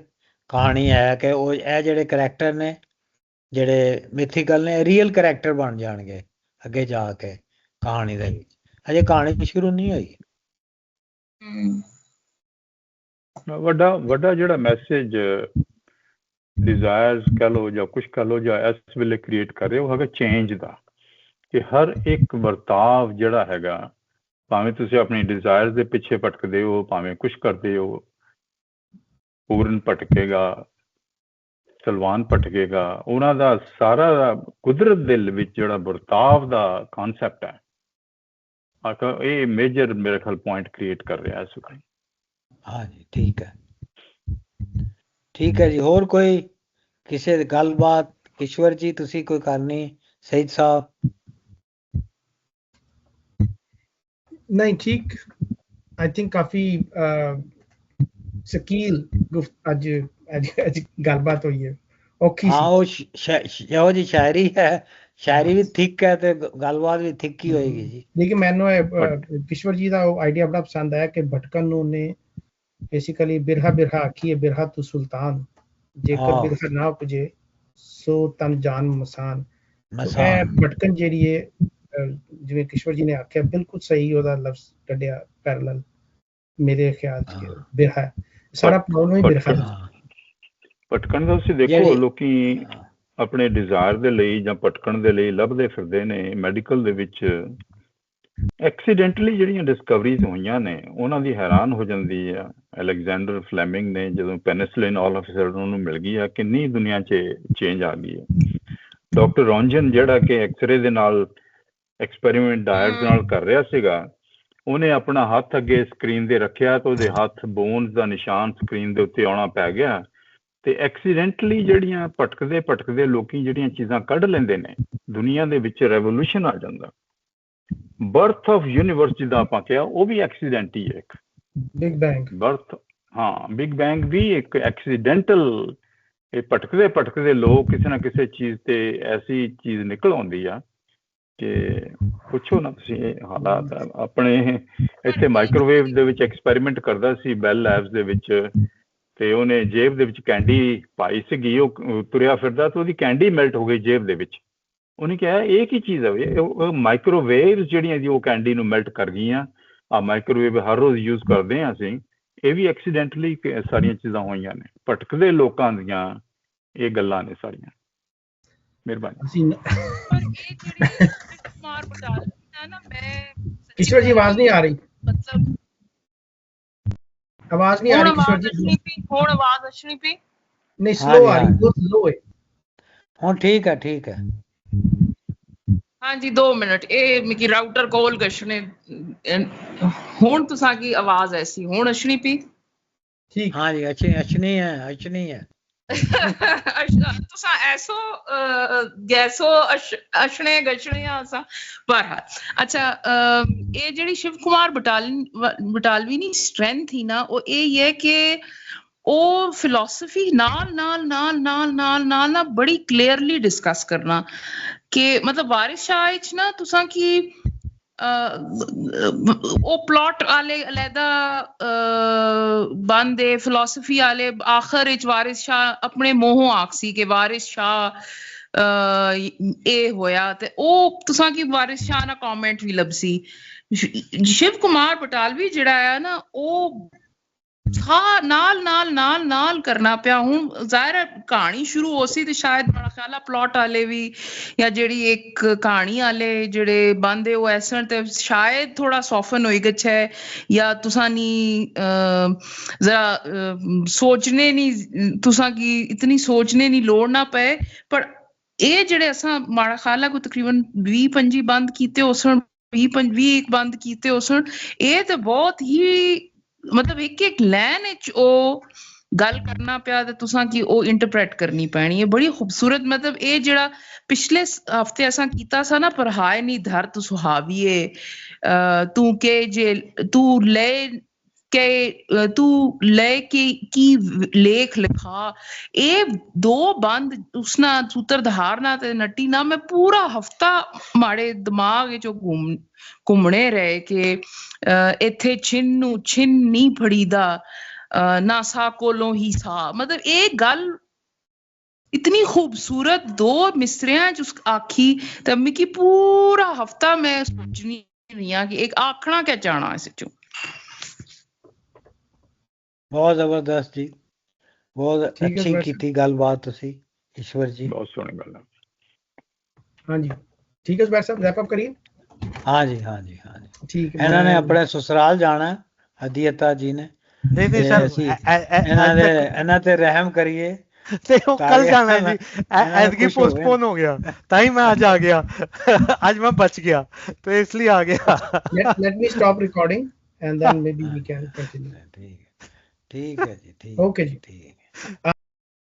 ਕਹਾਣੀ ਹੈ ਕਿ ਉਹ ਇਹ ਜਿਹੜੇ ਕਰੈਕਟਰ ਨੇ ਜਿਹੜੇ ਮਿਥੀਕਲ ਨੇ ਰੀਅਲ ਕਰੈਕਟਰ ਬਣ ਜਾਣਗੇ ਅੱਗੇ ਜਾ ਕੇ ਕਹਾਣੀ ਦੇ ਵਿੱਚ। ਅਜੇ ਕਹਾਣੀ ਸ਼ੁਰੂ ਨਹੀਂ ਹੋਈ। ਵੱਡਾ ਜਿਹੜਾ ਮੈਸੇਜ ਡਿਜ਼ਾਇਰਸ ਕਹਿ ਲਓ ਜਾਂ ਕੁਛ ਕਹਿ ਲਓ ਜਾਂ ਇਸ ਵੇਲੇ ਕ੍ਰੀਏਟ ਕਰ ਰਹੇ, ਉਹ ਹੈਗਾ ਚੇਂਜ ਦਾ। ਕਿ ਹਰ ਇੱਕ ਵਰਤਾਵ ਜਿਹੜਾ ਹੈਗਾ, ਭਾਵੇਂ ਤੁਸੀਂ ਆਪਣੀ ਡਿਜ਼ਾਇਰ ਦੇ ਪਿੱਛੇ ਭਟਕਦੇ ਹੋ, ਭਾਵੇਂ ਕੁਛ ਕਰਦੇ ਹੋ, ਪੂਰਨ ਭਟਕੇਗਾ, ਸਲਵਾਨ ਭਟਕੇਗਾ, ਉਹਨਾਂ ਦਾ ਸਾਰਾ ਕੁਦਰਤ ਦੇ ਵਿੱਚ ਜਿਹੜਾ ਵਰਤਾਵ ਦਾ ਕਾਨਸੈਪਟ ਹੈ, ਇਹ ਮੇਜਰ ਮੇਰੇ ਖਿਆਲ ਪੁਆਇੰਟ ਕ੍ਰੀਏਟ ਕਰ ਰਿਹਾ ਇਸ ਵਕਤ। ਹਾਂਜੀ ਠੀਕ ਹੈ, ਠੀਕ ਹੈ ਜੀ। ਹੋਰ ਕੋਈ ਕਿਸੇ ਗੱਲਬਾਤ? ਈਸ਼ਵਰ ਜੀ ਤੁਸੀਂ ਕੋਈ ਕਰਨੀ? ਸਈਦ ਸਾਹਿਬ? नहीं ठीक, आई थिंक काफी शकील अज अज अज गलबात हुई है। औखी हाँ वो ਇਹੋ ਜੀ ਸ਼ਾਇਰੀ ਹੈ, ਸ਼ਾਇਰੀ ਵੀ ਥਿਕ ਹੈ ਤੇ ਗੱਲਬਾਤ ਵੀ ਥਿਕ ਹੀ ਹੋਏਗੀ ਜੀ। लेकिन मैनू किश्वर जी का आइडिया बड़ा पसंद आया कि भटकन नूं ने बेसिकली बिरहा बिरहा आखी है, बिरहा तू सुल्तान, जेकर बिरहा ना उपजे सो तन जान मसान। भटकन ਜਿਹੜੀ ਹੈ ਜਿਵੇਂ ਕਿਸ਼ਵਰ ਜੀ ਨੇ ਆਖਿਆ ਬਿਲਕੁਲ ਸਹੀ ਉਹਦਾ ਲਫ਼ਜ਼ ਕੱਢਿਆ ਪੈਰਲਲ ਮੇਰੇ ਖਿਆਲ ਚ ਬਿਰਹਾ ਸਾਰਾ ਪ੍ਰੋਬਲਮ ਹੀ ਬਿਰਹਾ ਭਟਕਣ ਦਾ। ਤੁਸੀਂ ਦੇਖੋ ਲੋਕੀ ਆਪਣੇ ਡਿਜ਼ਾਇਰ ਦੇ ਲਈ ਜਾਂ ਭਟਕਣ ਦੇ ਲਈ ਲੱਭਦੇ ਫਿਰਦੇ ਨੇ। ਮੈਡੀਕਲ ਦੇ ਵਿੱਚ ਐਕਸੀਡੈਂਟਲੀ ਜਿਹੜੀਆਂ ਡਿਸਕਵਰੀਜ਼ ਹੋਈਆਂ ਨੇ ਉਹਨਾਂ ਦੀ ਹੈਰਾਨ ਹੋ ਜਾਂਦੀ ਆ। ਅਲੈਗਜ਼ੈਂਡਰ ਫਲੈਮਿੰਗ ਨੇ ਜਦੋਂ ਪੈਨਿਸਲਿਨ ਆਲ ਆਫ ਸਡਨ ਉਹਨੂੰ ਮਿਲ ਗਈ ਆ, ਕਿੰਨੀ ਦੁਨੀਆ 'ਚ ਚੇਂਜ ਆ ਗਈ ਹੈ। ਡਾਕਟਰ ਰੌਂਜਨ ਜਿਹੜਾ ਕਿ ਐਕਸਰੇ ਦੇ ਨਾਲ ਐਕਸਪੈਰੀਮੈਂਟ ਡਾਇਰਸ ਨਾਲ ਕਰ ਰਿਹਾ ਸੀਗਾ, ਉਹਨੇ ਆਪਣਾ ਹੱਥ ਅੱਗੇ ਸਕਰੀਨ ਦੇ ਰੱਖਿਆ ਤਾਂ ਉਹਦੇ ਹੱਥ ਬੋਨਸ ਦਾ ਨਿਸ਼ਾਨ ਸਕਰੀਨ ਦੇ ਉੱਤੇ ਆਉਣਾ ਪੈ ਗਿਆ। ਤੇ ਐਕਸੀਡੈਂਟਲੀ ਜਿਹੜੀਆਂ ਭਟਕਦੇ ਲੋਕੀ ਜਿਹੜੀਆਂ ਚੀਜ਼ਾਂ ਕੱਢ ਲੈਂਦੇ ਨੇ, ਦੁਨੀਆ ਦੇ ਵਿੱਚ ਰੈਵੋਲੂਸ਼ਨ ਆ ਜਾਂਦਾ। ਬਰਥ ਆਫ ਯੂਨੀਵਰਸ ਜਿੱਦਾਂ ਆਪਾਂ ਕਿਹਾ, ਉਹ ਵੀ ਐਕਸੀਡੈਂਟ ਹੀ ਹੈ। ਇੱਕ ਬਿਗ ਬੈਂਗ ਬਰਥ, ਹਾਂ ਬਿਗ ਬੈਂਗ ਵੀ ਇੱਕ ਐਕਸੀਡੈਂਟਲ। ਇਹ ਭਟਕਦੇ ਲੋਕ ਕਿਸੇ ਨਾ ਕਿਸੇ ਚੀਜ਼ ਤੇ ਐਸੀ ਚੀਜ਼ ਨਿਕਲ ਆਉਂਦੀ ਆ ਕਿ ਪੁੱਛੋ ਨਾ ਤੁਸੀਂ। ਇਹ ਹਾਲਾਤ ਆਪਣੇ ਇੱਥੇ ਮਾਈਕ੍ਰੋਵੇਵ ਦੇ ਵਿੱਚ ਐਕਸਪੈਰੀਮੈਂਟ ਕਰਦਾ ਸੀ ਬੈਲ ਲੈਬਸ ਦੇ ਵਿੱਚ, ਤੇ ਉਹਨੇ ਜੇਬ ਦੇ ਵਿੱਚ ਕੈਂਡੀ ਪਾਈ ਸੀਗੀ। ਉਹ ਤੁਰਿਆ ਫਿਰਦਾ ਤੇ ਉਹਦੀ ਕੈਂਡੀ ਮੈਲਟ ਹੋ ਗਈ ਜੇਬ ਦੇ ਵਿੱਚ। ਉਹਨੇ ਕਿਹਾ ਇਹ ਕੀ ਚੀਜ਼ ਹੈ? ਮਾਈਕ੍ਰੋਵੇਵ ਜਿਹੜੀਆਂ ਜੀ ਉਹ ਕੈਂਡੀ ਨੂੰ ਮੈਲਟ ਕਰ ਗਈਆਂ। ਆ ਮਾਈਕ੍ਰੋਵੇਵ ਹਰ ਰੋਜ਼ ਯੂਜ਼ ਕਰਦੇ ਹਾਂ ਅਸੀਂ, ਇਹ ਵੀ ਐਕਸੀਡੈਂਟਲੀ ਸਾਰੀਆਂ ਚੀਜ਼ਾਂ ਹੋਈਆਂ ਨੇ, ਭਟਕਦੇ ਲੋਕਾਂ ਦੀਆਂ ਇਹ ਗੱਲਾਂ ਨੇ ਸਾਰੀਆਂ। ਮਿਹਰਬਾਨੀ। ਅਸੀਂ ਪਰ ਇਹ ਜਿਹੜੀ ਕੁਮਾਰ ਬਟਾਲਵੀ ਦਾ ਨਾ, ਮੈਂ ईश्वर जी आवाज नहीं आ रही, ਮਤਲਬ आवाज नहीं आ ਹੁਣ रही ईश्वर ਆਵਾਜ਼ जी। ਅਸ਼ਣੀ ਪਈ, ਹੁਣ ਆਵਾਜ਼ ਅਸ਼ਣੀ ਪਈ। नहीं हाँ स्लो जी, आ हाँ रही, जी। बहुत स्लो है। ਹੁਣ ਠੀਕ ਹੈ, ਠੀਕ ਹੈ। ਹਾਂਜੀ 2 ਮਿੰਟ, ਇਹ ਮਿਕੀ ਰਾਊਟਰ ਕੋਲ ਗਸ਼ਣੇ। ਹੁਣ ਤੁਸਾਂ ਕੀ ਆਵਾਜ਼ ਐਸੀ ਹੁਣ ਅਸ਼ਣੀ ਪਈ। ठीक हाँ जी, अच्छी अच्छी है, अच्छी है। ਤੁਸਾਂ ਐਸੋ ਗੈਸੋ ਅਸ਼ਣੇ ਗਸ਼ਣੇ ਆਸਾ ਪਰ ਅੱਛਾ। ਇਹ ਜਿਹੜੀ ਸ਼ਿਵ ਕੁਮਾਰ ਬਟਾਲਵੀ ਦੀ ਸਟਰੈਂਥ ਹੀ ਨਾ, ਉਹ ਇਹ ਹੀ ਹੈ ਕਿ ਉਹ ਫਿਲਾਸਫੀ ਨਾਲ ਨਾ ਬੜੀ ਕਲੀਅਰਲੀ ਡਿਸਕਸ ਕਰਨਾ ਕਿ ਮਤਲਬ ਵਾਰਿਸ ਸ਼ਾਹ ਵਿੱਚ ਨਾ ਤੁਸਾਂ ਕੀ ਉਹ ਪਲਾਟ ਵਾਲੇ ਅਲੈਦਾ ਬੰਦੇ ਫਿਲਾਸਫੀ ਵਾਲੇ ਆਖਰ ਵਿੱਚ ਵਾਰਿਸ ਸ਼ਾਹ ਆਪਣੇ ਮੂੰਹੋਂ ਆਖਸੀ ਕਿ ਵਾਰਿਸ ਸ਼ਾਹ ਇਹ ਹੋਇਆ, ਤੇ ਉਹ ਤੁਸਾਂ ਕੀ ਵਾਰਿਸ ਸ਼ਾਹ ਨਾਲ ਕਮੈਂਟ ਵੀ ਲੱਭਸੀ। ਸ਼ਿਵ ਕੁਮਾਰ ਬਟਾਲਵੀ ਜਿਹੜਾ ਆ ਨਾ, ਉਹ ਨਾਲ ਕਰਨਾ ਪਿਆ। ਹੁਣ ਜ਼ਾਹਿਰ ਹੈ ਕਹਾਣੀ ਸ਼ੁਰੂ ਹੋ ਸੀ ਤੇ ਸ਼ਾਇਦ ਮੇਰਾ ਖਿਆਲ ਆ ਪਲਾਟ ਵਾਲੇ ਵੀ ਜਾਂ ਜਿਹੜੀ ਇੱਕ ਕਹਾਣੀ ਵਾਲੇ ਜਿਹੜੇ ਬੰਦੇ ਉਹ ਐਸਣ ਤੇ ਸ਼ਾਇਦ ਥੋੜਾ ਸੌਫਨ ਹੋਈ ਗਛ ਹੈ ਜਾਂ ਤੁਸਾਂ ਨੀ ਜ਼ਰਾ ਸੋਚਨੇ ਨਹੀਂ, ਤੁਸਾਂ ਕੀ ਇਤਨੀ ਸੋਚਨੇ ਨਹੀਂ ਲੋੜ ਨਾ ਪਏ। ਪਰ ਇਹ ਜਿਹੜੇ ਅਸਾਂ ਮਾੜਾ ਖਿਆਲ ਆ ਕੋਈ ਤਕਰੀਬਨ 20-25 ਬੰਦ ਕੀਤੇ ਉਸਣ, 20 ਬੰਦ ਕੀਤੇ ਉਸਣ, ਇਹ ਤੇ ਬਹੁਤ ਹੀ ਮਤਲਬ ਇੱਕ ਲਾਈਨ ਵਿੱਚ ਉਹ ਗੱਲ ਕਰਨਾ ਪਿਆ ਤੇ ਤੁਸਾਂ ਕੀ ਉਹ ਇੰਟਰਪ੍ਰੇਟ ਕਰਨੀ ਪੈਣੀ ਹੈ ਬੜੀ ਖੂਬਸੂਰਤ। ਮਤਲਬ ਇਹ ਜਿਹੜਾ ਪਿਛਲੇ ਹਫਤੇ ਅਸਾਂ ਕੀਤਾ ਸਾ ਨਾ, ਪਰ ਹਾਏ ਨੀ ਧਰਤ ਸੁਹਾਵੀਏ ਤੂੰ ਕੇ ਜੇ ਤੂੰ ਲੈ ਕੇ ਕੀ ਲੇਖ ਲਿਖਾ, ਇਹ 2 ਬੰਦ ਉਸਨਾ ਸੂਤਰਧਾਰ ਨਾ ਤੇ ਨੱਟੀ ਨਾ ਮੈਂ ਪੂਰਾ ਹਫਤਾ ਮਾੜੇ ਦਿਮਾਗ ਵਿੱਚੋਂ ਘੁੰਮਣੇ ਰਹੇ ਕਿ ਇੱਥੇ ਛਿੰਨ ਨੂੰ ਛਿੰਨ ਨਹੀਂ ਫੜੀਦਾ ਨਾ ਸਾ ਕੋਲੋਂ ਹੀ ਸਾ। ਮਤਲਬ ਇਹ ਗੱਲ ਇਤਨੀ ਖੂਬਸੂਰਤ 2 ਮਿਸਰਿਆਂ ਚ ਆਖੀ ਤੇ ਮਿਕੀ ਪੂਰਾ ਹਫਤਾ ਮੈਂ ਸੋਚਣੀ ਰਹੀ ਹਾਂ ਕਿ ਇੱਕ ਆਖਣਾ ਕਿਆ ਚਾਹਣਾ ਇਸ ਚੋਂ। ਬਹੁਤ ਜ਼ਬਰਦਸਤ ਜੀ, ਬਹੁਤ ठीक है ਅੱਛੀ बस। ਕੀਤੀ ਗੱਲਬਾਤ ਤੁਸੀਂ ਈਸ਼ਵਰ ਜੀ। ਬਹੁਤ ਸੋਹਣੀ ਗੱਲ ਹੈ। हाँ जी ठीक है भाई साहब, रैप अप करिए। हाँ जी, हाँ जी, हाँ जी। ठीक है, ਇਹਨਾਂ ਨੇ मैं- ਆਪਣੇ ਸਸੁਰਾਲ ਜਾਣਾ, ਹਦੀਅਤਾ ਜੀ ਨੇ। ਨਹੀਂ ਨਹੀਂ ਤੇ ਸਰ, ਅਸੀਂ ਇਹਨਾਂ ਤੇ ਰਹਿਮ ਕਰੀਏ। ਤੇ ਉਹ ਤਾਂ ਕੱਲ ਕਿ ਜਾਣਾ ਇਹਨਾਂ ਜੀ, ਦਾ ਐਤਕੀ ਕੁਛ ਹੋਵੇ। ਪੋਸਟਪੋਨ ਹੋ ਗਿਆ, ਤਾਂ ਹੀ ਮੈਂ ਅੱਜ ਆ ਗਿਆ। ਅੱਜ ਮੈਂ ਬਚ ਗਿਆ ਤੇ ਇਸ ਲਈ ਆ ਗਿਆ। let me stop recording and then maybe we can continue. ਠੀਕ ਹੈ, ਠੀਕ ਹੈ ਜੀ, ਠੀਕ Okay ਜੀ। ਠੀਕ ਹੈ।